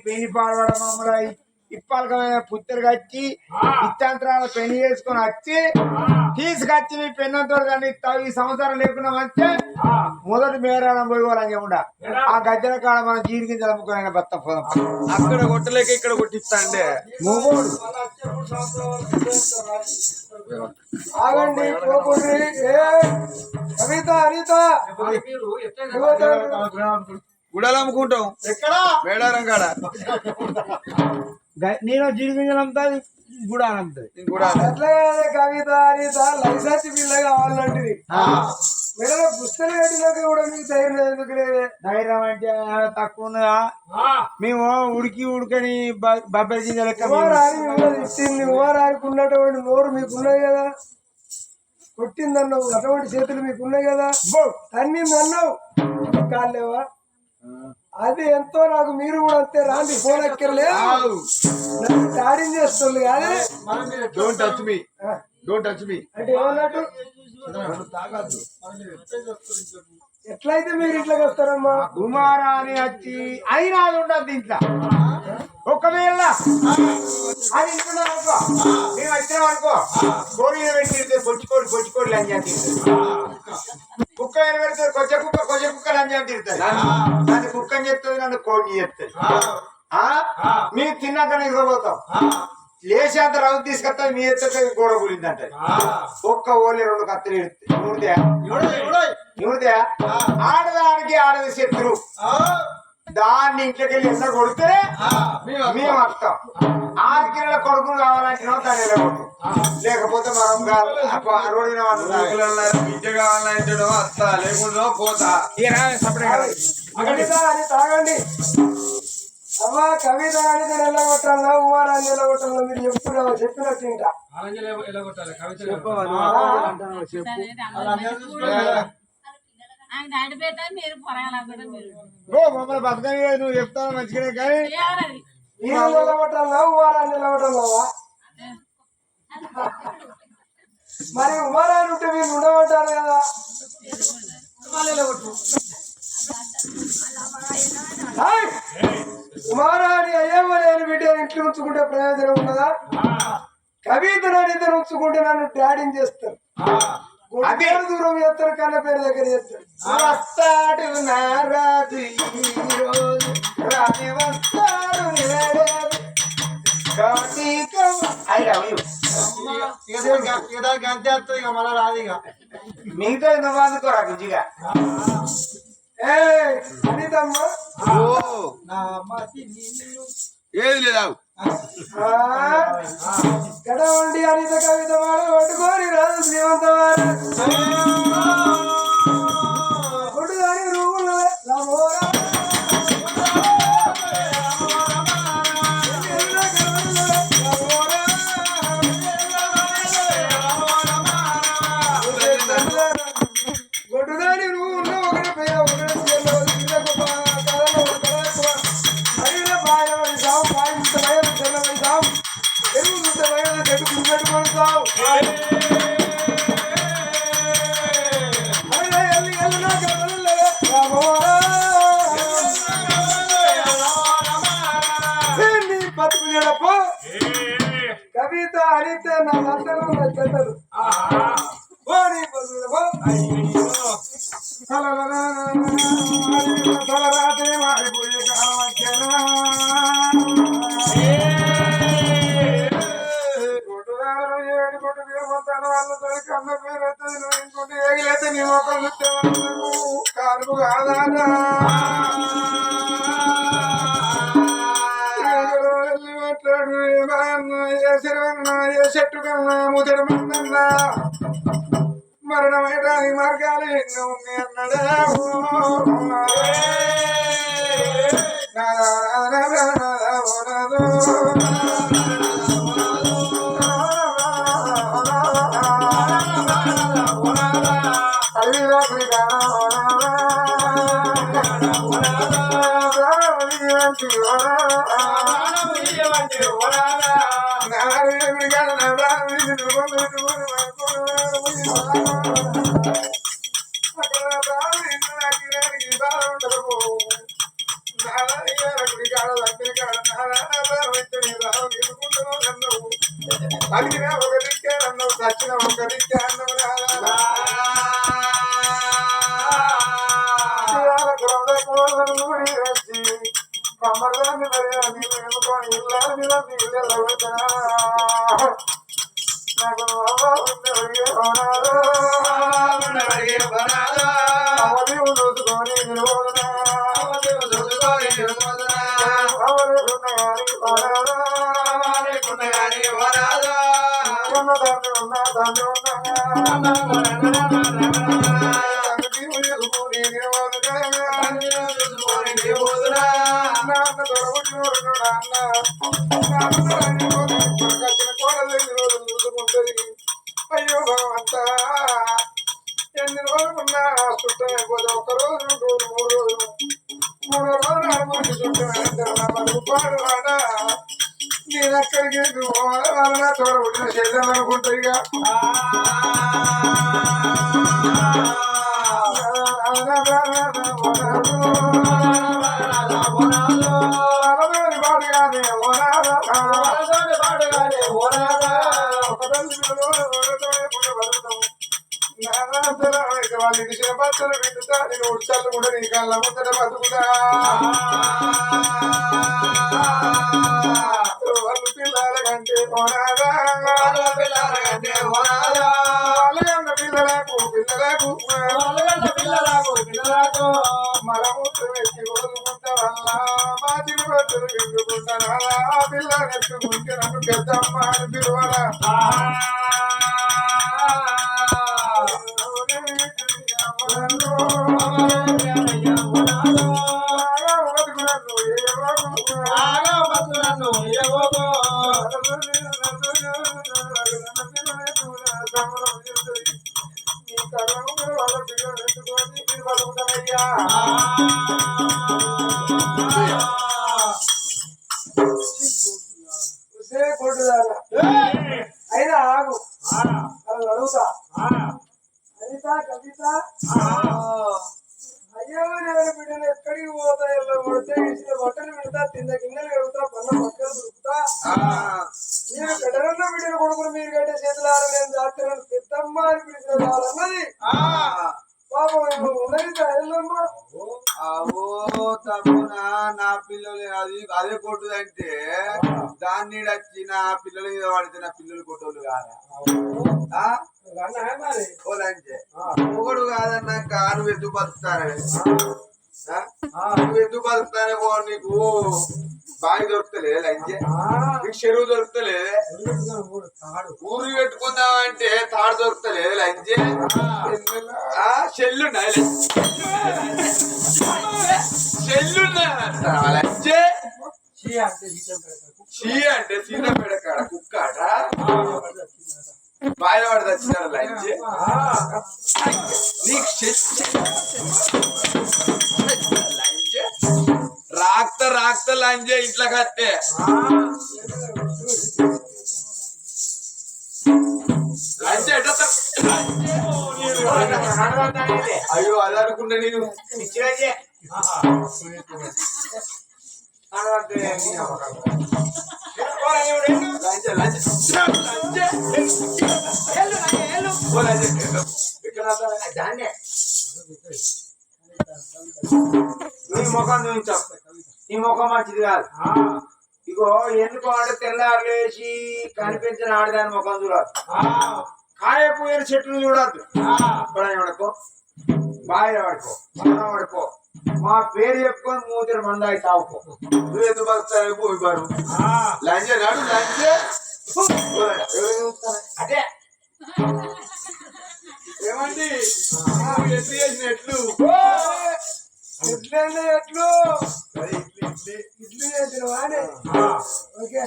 పెళ్లి పాడవడం మమ్మల్ని ఇప్పాలకమైన పుత్తరు కచ్చి ఇత్తంతరాల పెళ్లి చేసుకొని వచ్చి తీసుకొచ్చి మీ పెన్నంతో దాన్ని ఈ సంవత్సరం లేకుండా వస్తే మొదటి మేరాడం పోయి వాళ్ళని చెప్పుండా ఆ గద్దెల కాడ మనం జీడికి జరుపుకునే బత్త పోదాం. అక్కడ కొట్టలేక ఇక్కడ కొట్టిస్తా అంటే మూగోడు ఆగండి పోకుండ్రి. కవిత అనిత మీరు ఎట్లా గుడలు అమ్ముకుంటాం ఎక్కడ మేడారం కాడ నేను జీడి గింజలు అమ్ముతాది కూడా అమ్ముతుంది కూడా అట్లా కాదే కవిత అనిత లైసెన్స్ పిల్ల కావాలంటది. మీరు పుస్తకం కట్టినాక కూడా మీకు ధైర్యం ఎందుకు లేదే? ధైర్యం అంటే తక్కువ ఉన్నదా మేము ఉడకని బబ్బరి గింజ లెక్క ఉమారాని మిమ్మల్ని ఇచ్చింది. ఉమారానికి ఉన్నటువంటి నోరు మీకున్నాయి కదా, కొట్టిందన్నావు అటువంటి చేతులు మీకున్నాయి కదా, తన్నింది అన్నావు కాలేవా? అది ఎంతో నాకు మీరు కూడా అంతే రాండి ఫోన్ ఎక్కర్లేదు చాటింగ్ చేస్తుంది కానీ don't touch me don't touch me అంటే ఏమన్నట్టు తాగద్దు. ఎట్లయితే మీరు ఇంట్లోకి వస్తారమ్మా? కుమారాన్ని వచ్చి అయినా అది ఉండదు దీంట్లో. ఒకవేళ అది ఇంట్లో అనుకో మేము వచ్చినాం అనుకో కోడి పెట్టి పొచ్చికోడి లంజాన్ని తింటుంది. కుక్క మీద పెడితే కొచ్చ కుక్క లంజాన్ని తింటుంది. నన్ను కుక్కని చెప్తుంది, నన్ను కోడిని చెప్తుంది. మేము తిన్నాక నిద్రపోతాం. లేచేంత రవ్వు తీసుకొస్తా మీ ఎత్తే గోడ గురిందంట. ఒక్క ఓన్లీ 2 కత్తులు ఇవిడితే ఆడదానికి ఆడది శత్రు. దాన్ని ఇంట్లోకి వెళ్ళి ఎంత కొడితే మేము వస్తాం. 6 కిలోల కొడుకులు కావాలంటున్నాం, దాన్ని వెళ్ళకూడదు. లేకపోతే మనం రోడ్డు విద్య కావాలంటే వస్తా లేకుండా పోతా. కవిత అని తాగండి అమ్మా. కవిత అని నిలగొట్టాలా ఉమారాన్ని నిలగొట్టాలా మీరు చెప్పినట్టు ఇంకా ఎలా కొట్టాలి కవిత మమ్మల్ని బతకని నువ్వు చెప్తావు మంచిగానే కానీ మీరు నిలగొట్టాలా ఉమారాన్ని నిలగొట్టాలా? మరి ఉమారాన్ని ఉంటే మీరు ఉండమంటారు కదా. కుమారాన్ని అయ్యమ్మని అని బిడ్డ ఇంట్లో ఉంచుకుంటే ప్రయోజనం ఉన్నదా? కవితను అడిగితే ఉంచుకుంటే నన్ను డాడింగ్ చేస్తారు, అదే దూరం చేస్తారు, కన్న పేరు దగ్గర చేస్తారు. వస్తాడు నారాజు ఈరోజు రాని వస్తాడు అంతే వస్తుంది ఇక మళ్ళా రాదు. ఇక మిగతా నువ్వు అందుకోరా గుజ్జిగా. అనితమ్మా ఏది లేదా గడవండి అనిత కవిత వాడు పట్టుకొని రాదు శ్రీమంత వారు కొడుదాని రూపులు గొడ్డుదాని నువ్వు ఉన్న ఒకటి పేద ఒకటి కవిత అనితే నా అందరూ నచ్చరు. మారిపోయే కాలం వచ్చాను. వాళ్ళతో కన్న పేరు వస్తుంది. నువ్వు ఇంకోటి ఏగిలైతే నీ మొక్కలు కానుకు కాదానా మాట్లాడు. ఏ శరవన్నా ఏ చెట్టు కన్నా ముదడు మందన్నా మరణమేటానికి మార్గాలు ఎన్నో ఉన్నాయి అన్నాడా. కాడ లంకని కాడ తీసుకుంటున్నావు అడిగిన ఒక దిక్కే అన్నావు చచ్చిన ఒక దిక్కే అన్నావు వచ్చి కమ్మరాన్ని మరి అని వేసుకొని ఇల్లాన్ని నాకు చూసుకొని అయ్యో భగవంత ఎన్ని రోజులున్నా చుట్టమైపోతే ఒక్క రోజు 2 రోజులు 3 రోజులు 3 రోజులు అనుమతి చుట్టూ రాడా నేను అక్కడికి వాళ్ళ తోడబుట్టిన శరీరం అనుకుంటా ఇక పాటుగానే వాళ్ళ ఇంటి బతులు వింటుతా నేను ఉడ్చాలు కూడా నీ కళ్ళ ముందర బతుకుతా వాళ్ళు పిల్లల కంటే పిల్లలకు మలమూత్రం ఎత్తి వదులుకుంటా వల్ల మా తిని బతులు వింటుకుంటాను పిల్లలు ఎత్తుకుంటే నన్ను పెద్దమ్మ అని పిలువరా అయినా ఆగు అలా అడుగుతా అనిత కవిత అయ్యో నేను బిడ్డలు ఎక్కడికి పోతా ఇలా కొడితే ఇచ్చిన బట్టలు పెడతా తిన్న గిన్నెలు పెడతా పన్న పక్కలు దొరుకుతా మీరు గడరన్న బిడ్డలు కొడుకులు మీరు కట్టే చేతులు ఆరలేని జాతరలు పెద్దమ్మ అని పిలిచినది పాపం ఉన్నది ఎల్లమ్మ తమ్మునా నా పిల్లలు అది అదే కొట్టుదంటే దాన్ని వచ్చి నా పిల్లల మీద పడితే నా పిల్లలు కొట్టోళ్ళు కాదా ఒకడు కాదన్నాక నువ్వు ఎందుకు బతుకుతానే నువ్వు ఎందుకు బతుకుతానే నీకు బావి దొరుకుతలేదు లంచే నీకు చెరువు దొరుకుతలేదు ఊరు పెట్టుకుందామంటే తాడు దొరుకుతలేదు లంచే చెల్లున్నా లంచే చీ అంటే సీతపేట కాడ కుక్క అట బాయిల వాడు తెచ్చినాడు లంచే నీకు లంచే రాక్త లంచే ఇంట్లో కట్టే లంచే అయ్యో అది అనుకుంటా నేను నీ ముఖం చూపించాం నీ ముఖం మంచిది కాదు ఇగో ఎందుకు అంటే తెల్లారు లేచి కనిపించిన ఆడదాని ముఖం చూడదు కాయపోయిన చెట్లు చూడద్దు పడుకో బాగా పడుకో మనం పడుకో మా పేరు చెప్పుకొని 3 మంది తావుకో నువ్వు ఎందుకు బతుకుతావు పోయి బారు లంచే నాడు లంచే అదే ఏమండి ఎట్లు చేసినట్లు ఎట్లండి ఎట్లు ఇడ్లీ చేసినవా ఓకే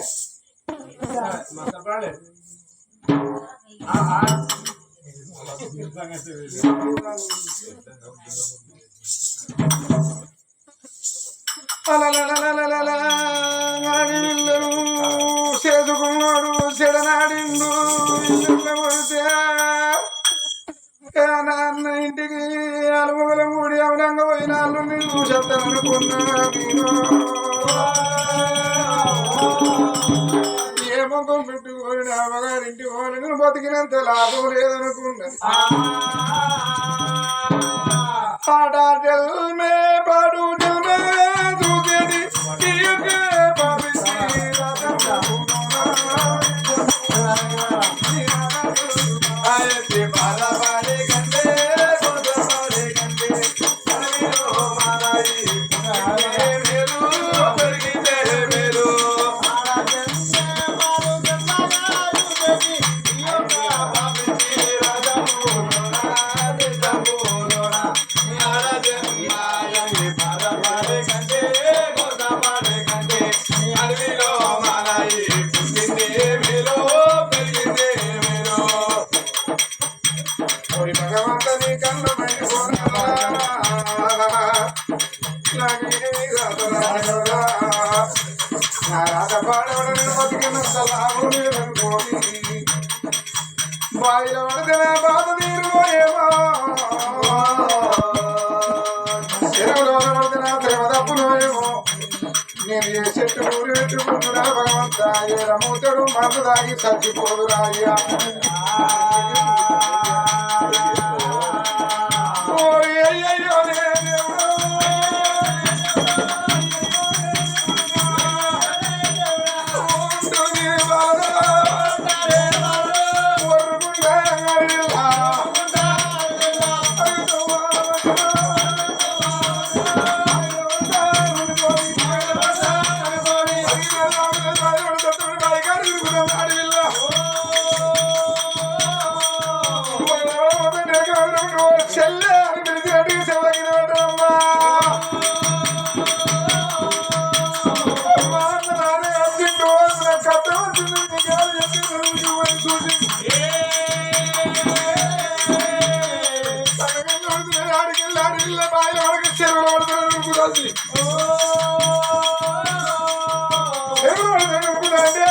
చేసుకున్నాడు చెడనాడిండు కొడితే నాన్న ఇంటికి అలుమగల కూడి అవరంగా పోయిన వాళ్ళు నేను చెప్తాననుకున్నా ఏ ముఖం పెట్టుకొని అమ్మగారింటి పోని బతికినంత లాభం లేదనుకున్నది పాడా జల్మే పాడు జల్మే చూసేది భగవంతని కన్న రాధ పాడవడని బతికినంత లాభం లేదనుకోని బాయిల పడితే నా బాధ తీరుకోయేమో చెరువులో పడితే నా ప్రేమ తప్పులోయేమో నేను ఏ చెట్టు ఊరి పెట్టుకుంటున్నా భగవంత ఏ రమూతడు మందు దాగి చచ్చిపోదు రాయ్యా అయ్యయ్యో చెల్లె అని పిలిచినట్టు చెల్లగినమ్మా కథ ఆడికి బాయిల వరకు చెరువులు పడుతున్నాడు అంటే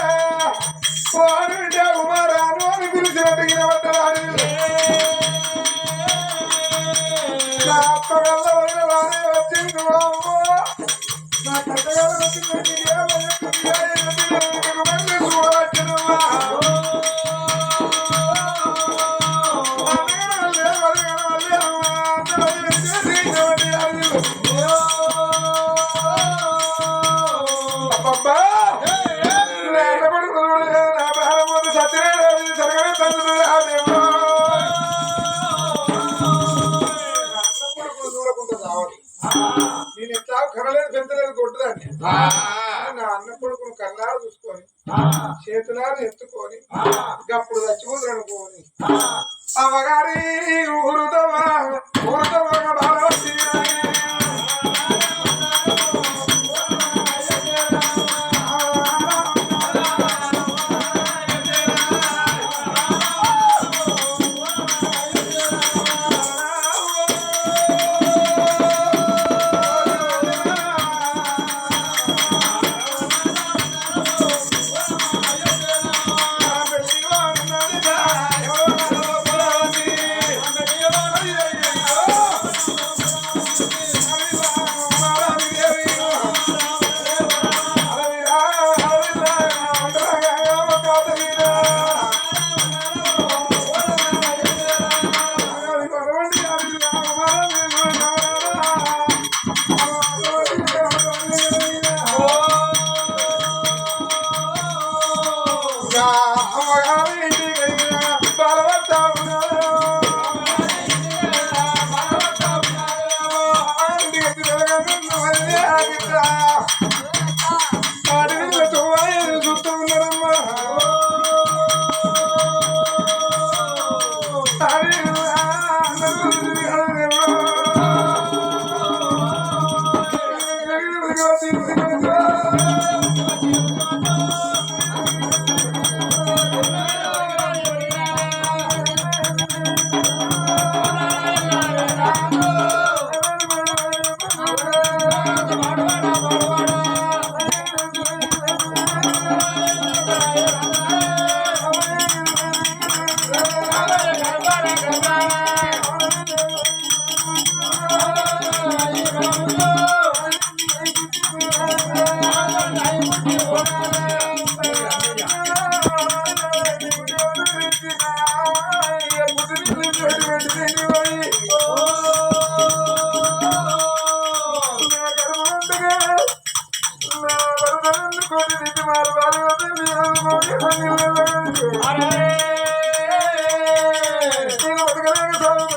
వాడు కుమారాను అని పిలిచినట్టు గినబడ్డాడు ఆడి నా అత్తగల్ల వదిన వాడే వచ్చింది నా కట్టగల వచ్చింది చూడవచ్చునమ్మా అబ్బా నా భారత సత్యనారాయణ జరగని తండ్రి చూడకుండా రావాలి నేను ఎట్లా కనలేదు పెంచలేదు కొట్టుదాన్ని నా అన్న కొడుకును కన్నాడు చూసుకొని చేతులారు ఎత్తుకొని గప్పుడు చచ్చిపోదు అనుకోని అమ్మగారి ఊరుదవా భారవతి నేను బతకలేక సాగు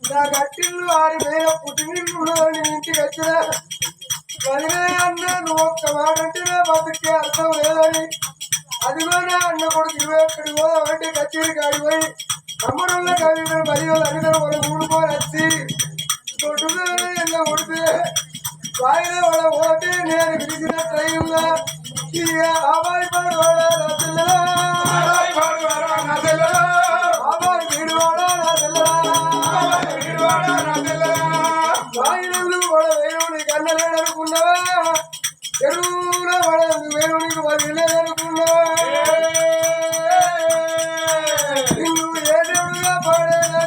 నా గట్టిల్లు 6,000 పుట్టినిల్లు ఇంటికి వచ్చిన వదిలే అన్న నువ్వు ఒక్క మాట అంటే నా బతుకే అర్థం లేదని అదిగో నా అన్న కొడుకు 21 పోదామంటే కచేరి కాడిపోయి అమ్మడున్న కవిత మరియు అందరూ వాళ్ళు ఊడుకొని వచ్చి తొట్టుగా ఎన్న కొడితే వాయిన వాడ పోతే నేను పిలిచిన ట్రైన్లో ఇక అబ్బాయి పాడువాడా నా పిల్లలా అబ్బాయి వీడువాడా నా పిల్లలా వాయినలు వాడ వేణుని కన్నలేడనుకున్నావా చెరువులో వాడ వేణునికి వాడు వెళ్ళేదనుకున్నావా నిన్ను ఏ దేవుడుగా పాడేనా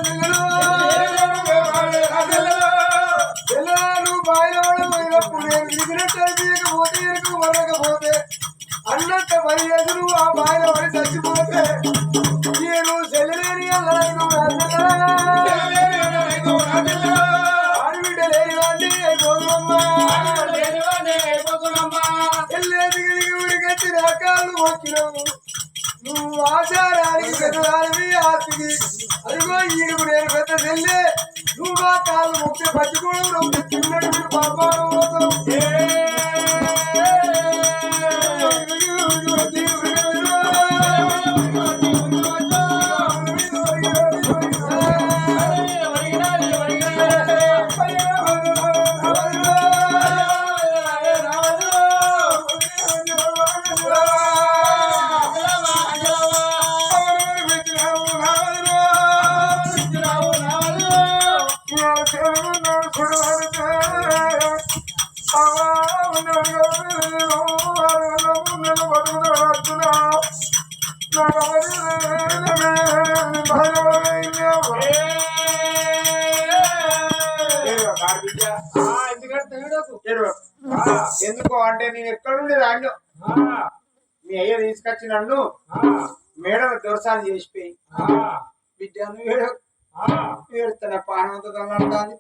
పిల్లలు బాయిల వాడ పోయినప్పుడు నేను విడిగినట్టు వరకపోతే అన్నట్ట పని చేసి నువ్వు ఆ బాయిల పడి చచ్చిపోతే నేను చెల్లలేని ఆడబిడ్డ లేని వాడిని వెళ్ళేది ఊరికొచ్చి రకాలు మొక్కినావు నువ్వు ఆచారానికి పెద్దదానివి ఆస్తికి అదిగో ఈడుకు నేను పెద్ద చెల్లే నువ్వు మా కాళ్ళు మొక్కి పట్టుకోవడం నువ్వు చిన్నట్టు పాపం పోతావు ఎందుకు అంటే నేను ఎక్కడుండే రాను మీ అయ్య తీసుకొచ్చి నన్ను మేడల దొరసాలు చేసిపోయి బిడ్డను ఏడుతున్న పానంతో తల్లాడుతుంది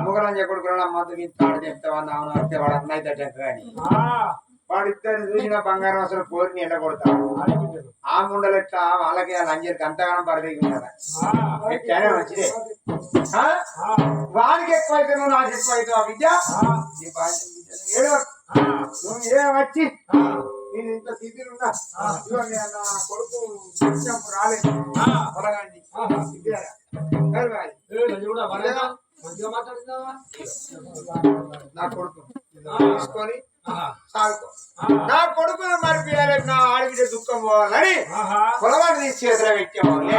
ముగలంజ కొడుకున్న మద్దతు ఇంతాడు చెప్తావని అవును అంటే వాడు అన్నయ్య తట్ట కానీ వాడిద్దరిని చూసిన బంగారం అసలు కోరిని ఎండ కొడతాడు ఆ ముండలు ఎట్లా వాళ్ళకి లంజరికి అంతగానం పరిదగి ఉండాలి ఎట్లనే మంచిదే వానికి ఎక్కువైతే నువ్వు నాకు ఎక్కువైతే ఆ విద్య నువ్వు ఏం వచ్చి నేను ఇంత స్థితిలో ఉన్నా నా కొడుకు రాలేదు పొలగాండి నా కొడుకు తీసుకొని సాగుకో నా కొడుకును మరిపియాలి నా ఆడబిడ్డ దుఃఖం పోవాలని పొలగాన్ని తీసి చేతిలో పెట్టేవాళ్ళే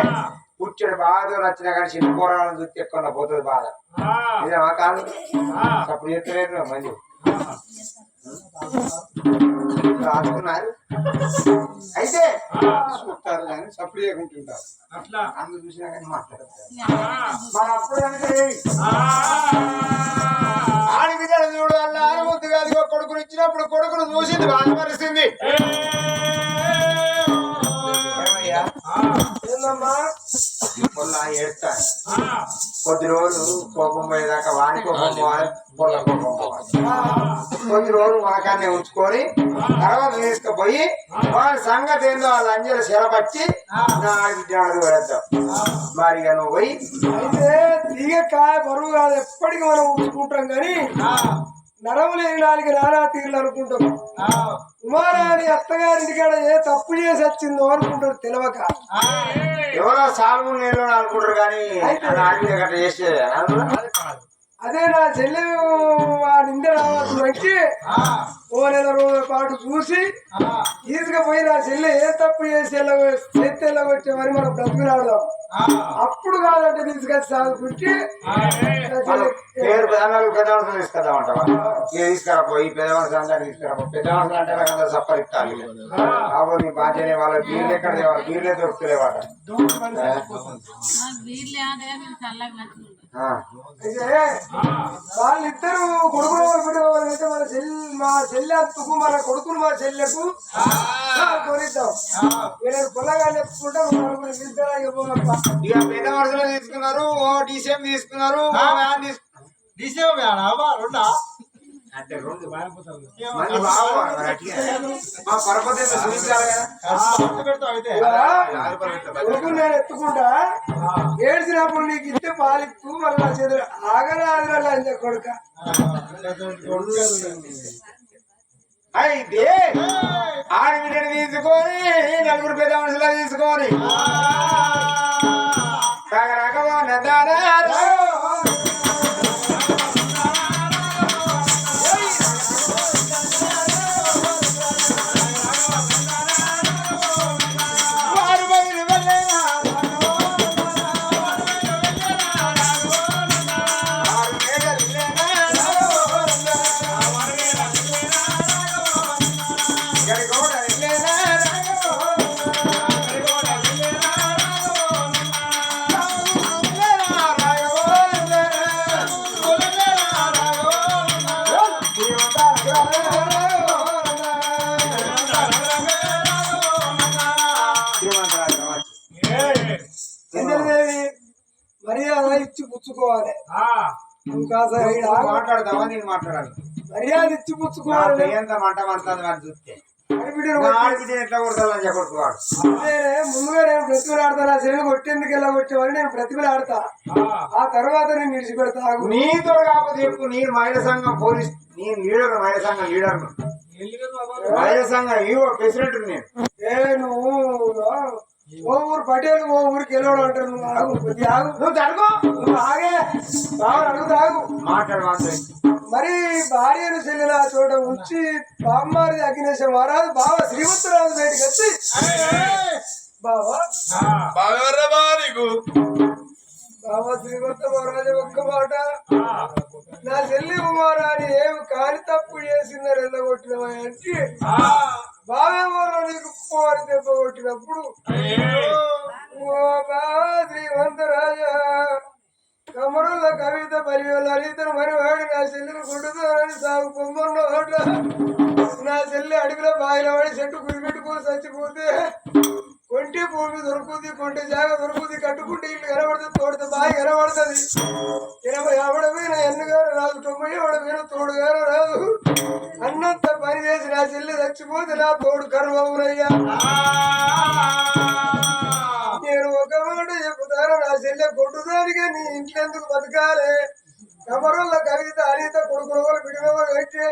కూర్చొని బాగా నచ్చిన కానీ చిన్న కూరగాయలను చూస్తే ఎక్కువ పోతుంది బాధ ఇదేమా కాదు అప్పుడు చెప్తలేరు మంది రాసుకున్నారు అయితే చూస్తారు కానీ సప్పుడు చేయకుంటుంటారు అందరు చూసినా కానీ మాట్లాడతారు మరి అప్పుడు అంటే ఆడి బిడ్డలు చూడు అలా ఆరవద్దు కాదు కొడుకుని ఇచ్చినప్పుడు కొడుకును చూసింది బాధపరిచింది ఏడుతాను కొద్ది రోజులు కోపం పోయేదాకా వాని కోపం పోవాలి పొల కోపం పోవాలి కొద్ది రోజులు మనకాన్నే ఉంచుకొని తర్వాత తీసుకుపోయి వాడి సంగతి ఏందో వాళ్ళ అంజలి శరపచ్చి నా ఆడికి పెడతాం. మరి ఇక నువ్వు పోయి అయితే తీగ కాయ బరువు కాదు, ఎప్పటికీ మనం ఉంచుకుంటాం కానీ నరము లేని నాలుగు నానా తీరులు అనుకుంటాం. కుమారాని అత్తగారింటికాడ ఏ తప్పు చేసి వచ్చిందో అనుకుంటారు తెలియక. ఎవరో సాగు నీళ్ళు అనుకుంటారు కానీ ఆడికి గట్ట చేసేది అదే నా చెల్లె ఆ నింద రావచ్చు వచ్చి ఓ నెల రోజుల పాటు చూసి తీసుకుపోయి నా చెల్లె ఏ తప్పు చేసి వచ్చామని మనం బ్రతుకులాడదాం. అప్పుడు కాదంటే తీసుకొచ్చి సాగుకుంటే పేరు పెద్దవాళ్ళు తీసుకొద్దామంటావా? ఇక తీసుకురాపోయి పెద్దవాళ్ళు అందరూ తీసుకురాపో. పెద్దవాళ్ళు అంటే నాకు అందరూ సప్పరిస్తాను కాబట్టి బాధ్యనే వాళ్ళ బీర్లు ఎక్కడ తేవాలి? బీర్లే దొరుకుతలేవాట. వాళ్ళిద్దరు కొడుకులు పెట్టుకోవాలంటే మా చెల్లె అత్తుకు మన కొడుకులు మా చెల్లెకు కొనిద్దాం. నేను పొలగాన్ని ఎత్తుకుంటే ఇక పెద్ద వరుసలో తీసుకున్నారు, ఓ డీసీఎం తీసుకున్నారు, డీసీఎం రెండా అంటే రెండు మంది మా పరపతి చూపించాలి కదా. కొడుకు నేను ఎత్తుకుంటా ఏడ్చినప్పుడు నీకు ఇస్తే పాలిస్తూ మళ్ళీ చేతులు ఆగరా ఆగరా అని కొడుక. అయితే ఆడబిడ్డని తీసుకొని నలుగురు పెద్ద మనుషులు తీసుకొని మర్యాద ఇచ్చి పుచ్చుకోవాలి. మాట్లాడదామా? నేను మాట్లాడాలి. మర్యాద ఇచ్చి పుచ్చుకోవాలి. ఎంత మంట మంటుంది అని చూస్తే ఎట్లా కొడతాదని చెప్పడుకోవాడు. ముందుగా నేను ప్రతిమలాడతా. నా శరీరం కొట్టేందుకు ఎలా కొట్టేవాడిని నేను ప్రతిమలాడతా. ఆ తర్వాత నేను విడిచిపెడతా. నీతో కాకపోతే చెప్పు. నేను మహిళా సంఘం పోలీస్, నేను లీడర్, మహిళా సంఘం లీడర్, మహిళా సంఘం ఈవో ప్రెసిడెంట్. నేను నువ్వు ఓ ఊరు పటేల్ ఓ ఊరికి వెళ్ళాడు అంటారు. నువ్వు ఆగు, ఆగు, నువ్వు జరుగు, నువ్వు ఆగే బాగా అడుగుతాగు. మాట్లాడు మాత్రం. మరి భార్యను చెల్లిన చోట ఉంచి బామ్మారి అగ్నేశం వారాదు బావ శ్రీమంతురాజు బయటకు వచ్చి బావా బావ శ్రీమంత మహారాజు ఒక్క మాట, నా చెల్లి కుమారాన్ని ఏమి కాని తప్పు చేసిందని వెళ్ళగొట్టినవా అంటే బావేమో నీకు కుమారి దెబ్బ కొట్టినప్పుడు ఓ బావా శ్రీమంతరాజా కమరుల కవిత పరియోళ్ళ ఇతను మరివాడు నా చెల్లిని గుడ్డుతానని సాగు పొమ్మన్నోట నా చెల్లి అడవిలో బాయిలో పడి చెట్టు కురిపెట్టుకొని చచ్చిపోతే కొంటి భూమి దొరుకుతుంది, కొంటి జాగ దొరుకుతుంది, కట్టుకుంటే ఇల్లు కనబడుతుంది, తోడితే బావి కనబడుతుంది. 80 ఆవిడమైన ఎన్నుగారు రాదు, 90 ఆవిడమైన తోడుగారు రాదు. అన్నంత పని చేసి నా చెల్లి చచ్చిపోతే నా తోడు కరువవునయ్యా. నేను ఒక మాట చెప్పుతాను, నా చెల్లె కొట్టుదానిగా నీ ఇంట్లో ఎందుకు బతకాలి? కమరుల కవిత అనిత కొడుకులు బిడ్డలు పెట్టి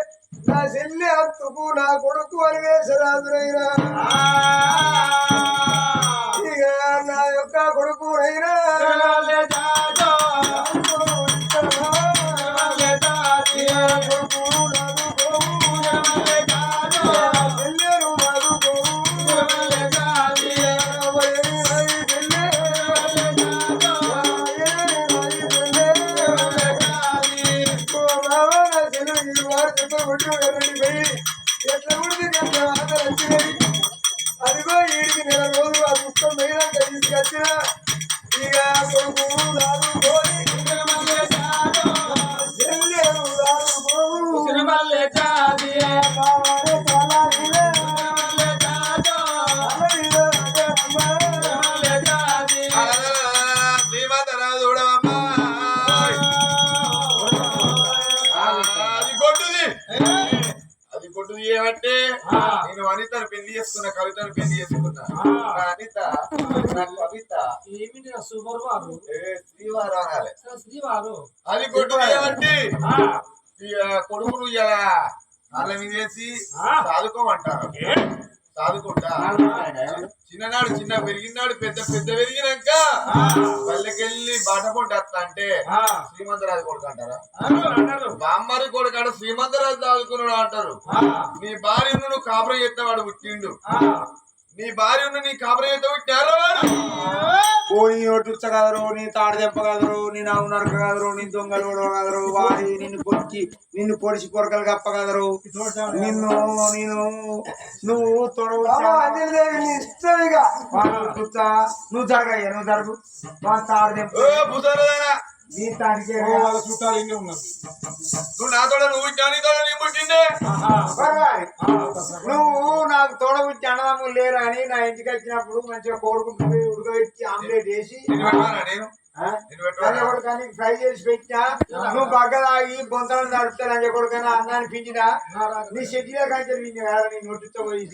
నా చెల్లి అంతుకు నా కొడుకు అనివేశరాదురైనా ఇక నా యొక్క కొడుకునైనా ఎట్లా ఉడిది వచ్చినది. అదిగో వీడికి నెల రోజులు ఆ పుస్తకం పోయినాక తీసుకొచ్చిన ఇక కొడుకు రాదుకోని ఏమంటే నేను అనితను పెళ్లి చేసుకున్నా, కవితను పెళ్లి చేసుకున్నా. నా అనిత నా కవిత ఏమిటి సూపర్ వారు శ్రీవారు అనాలి. శ్రీవారు అది కొట్టు ఏమంటే కొడుకును ఇలా వాళ్ళ మీద వేసి సాదుకోమంటారు. సాదుకుంటా చిన్ననాడు చిన్న పెరిగినాడు, పెద్ద పెద్ద పెరిగినాక పల్లెకెళ్ళి బాటపొంట వస్తా అంటే శ్రీమంతరాజు కొడుకు అంటారా? బామ్మరి కొడుకు శ్రీమంతరాజు చదువుకున్నాడు అంటారు. నీ భార్యను నువ్వు కాపురం చేస్తావాడు పుట్టిండు. నీ భార్యను నీ కాపురం చేస్తా పుట్టినారు. ఓ నీ ఒట్టుచ్చగలరు, నీ తాడు తెప్పగలరు, నీ నవ్వు నరకగలరు, నీ దొంగలు కొడగలరు, వాడి నిన్ను పొడిచి పొరకలు కప్పగలరు. నువ్వు తొడవు ఇష్టంగా నువ్వు జరగయ్యా, నువ్వు జరుగు. తాడు తెంపు నీ తాడికే చుట్టాలు ఇన్ని ఉన్నారు. నువ్వు నాతో నువ్వు నీతో నీ పుట్టిండే. నువ్వు నాకు తోడబుచ్చి అన్నదమ్ములు లేరు అని నా ఇంటికి వచ్చినప్పుడు మంచిగా కోడుకు ఉడకబెట్టి ఆమ్లెట్ వేసి నేను కొడుకని ఫ్రై చేసి పెట్టినా. నువ్వు బగ్గలాగి బొంతలు నడుపుతా లంజ కొడుకని అన్నాన్ని పిండినా. నీ షెడ్యూల్ కంటే నీ నొట్టితో పోయి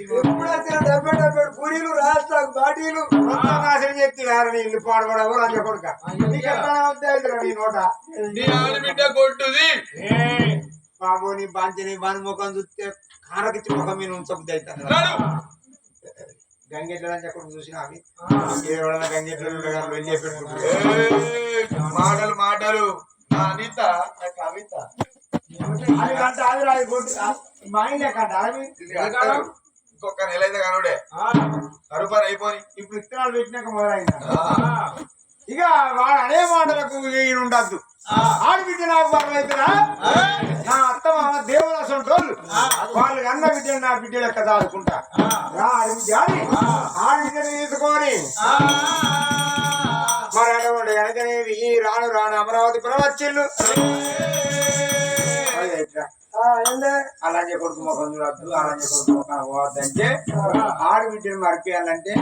డబ్బే పూరీలు రాష్ట్ర బాటీలు నాశనం చెప్తే వేరే నీ ఇల్లు పాడుకోవడం లంజ కొడుక. నీకు ఎట్లా అవుతాయి నీ నోట? నీ ఆడబిడ్డ కొట్టుది. బాబు నీ బాంచని బాని ముఖం చూస్తే కారకిచ్చి ముఖం మీద ఉంచబుద్ది అవుతాను. గంగెట్ల కొడుకు చూసినా అవి గంగెట్లు వెళ్ళి పెట్టుకుంటారు. మాటలు మాటలు. నా అనిత నా కవిత అది కంట అది రాదు కొట్టు మా ఇంట్లో కంట అవి ఇంకొక నెల అయితే కనుడే కరుపని అయిపోయి ఇప్పుడు ఇత్తనాలు పెట్టినాక మొదలైంది. ఇక వాడు అనే మాటలకు ఉండద్దు. ఆడబిడ్డ నాకు పర్వైతురా, నా అత్త మామ దేవుడు అసంటోళ్ళు వాళ్ళు అన్న బిడ్డ నా బిడ్డ లెక్క దాదుకుంటా. ఆడబిడ్డని తీసుకొని మరి అడగండి వెనకనేవి రాను రాను అమరావతి ప్రవచ్చిల్లు అలాంటి కొడుకు ముఖం చూడద్దు, అలాంటి కొడుకు ముఖం పోవద్దంటే ఆడబిడ్డను మరిపేయాలంటే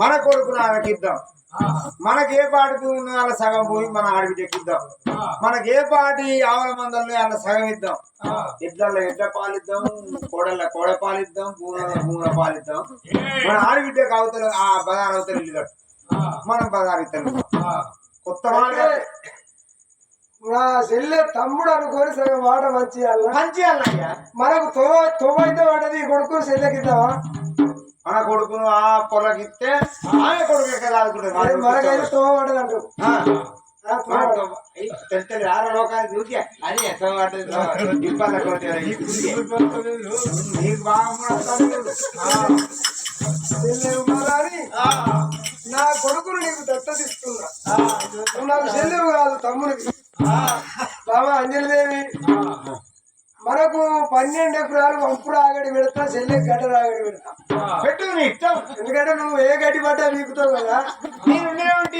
మన కొడుకు ఆమెకి ఇద్దాం. మనకి ఏ పాటికి ఉన్న వాళ్ళ సగం పోయి మన ఆడబిడ్డకి ఇద్దాం. మనకి ఏ పాటి ఆవుల మందల్లో వాళ్ళ సగం ఇద్దాం. ఎడ్లలో ఎడ్ల పాలిద్దాం, కోడళ్ళ కోడ పాలిద్దాం, పూల పాలిద్దాం. మన ఆడబిడ్డకి అవతల ఆ బజార్ అవతల ఇల్లు కట్టు, మనం బజార్ ఇస్తాం. కొత్త నా చెల్లె తమ్ముడు అనుకోని సగం మాట మంచి మంచిగా మనకు తొవ్వైతే పడ్డది కొడుకు చెల్లెకిద్దామా? మన కొడుకును ఆ పొలకిస్తే ఆమె కొడుకు ఎక్కడ ఆడుకుంటారు. మనకైతే తొవ్వ పడ్డది అంటూ తెలుస్తుంది. ఆరో లోకానికి చూసి అది ఎక్కడ పడ్డది నీకు బాగా నా కొడుకును నీకు దత్తతిస్తున్నా. నాకు చెల్లెవు కాదు తమ్ముడికి. బాబా అంజలిదేవి మనకు 12 ఎకరాలు వంపుడు ఆగడి పెడతా, చెల్లెకి గడ్డ ఆగడి పెడతా. పెట్టు నీ ఇష్టం. ఎందుకంటే నువ్వు ఏ గడ్డి పడ్డా వీకుతావు కదా. నేను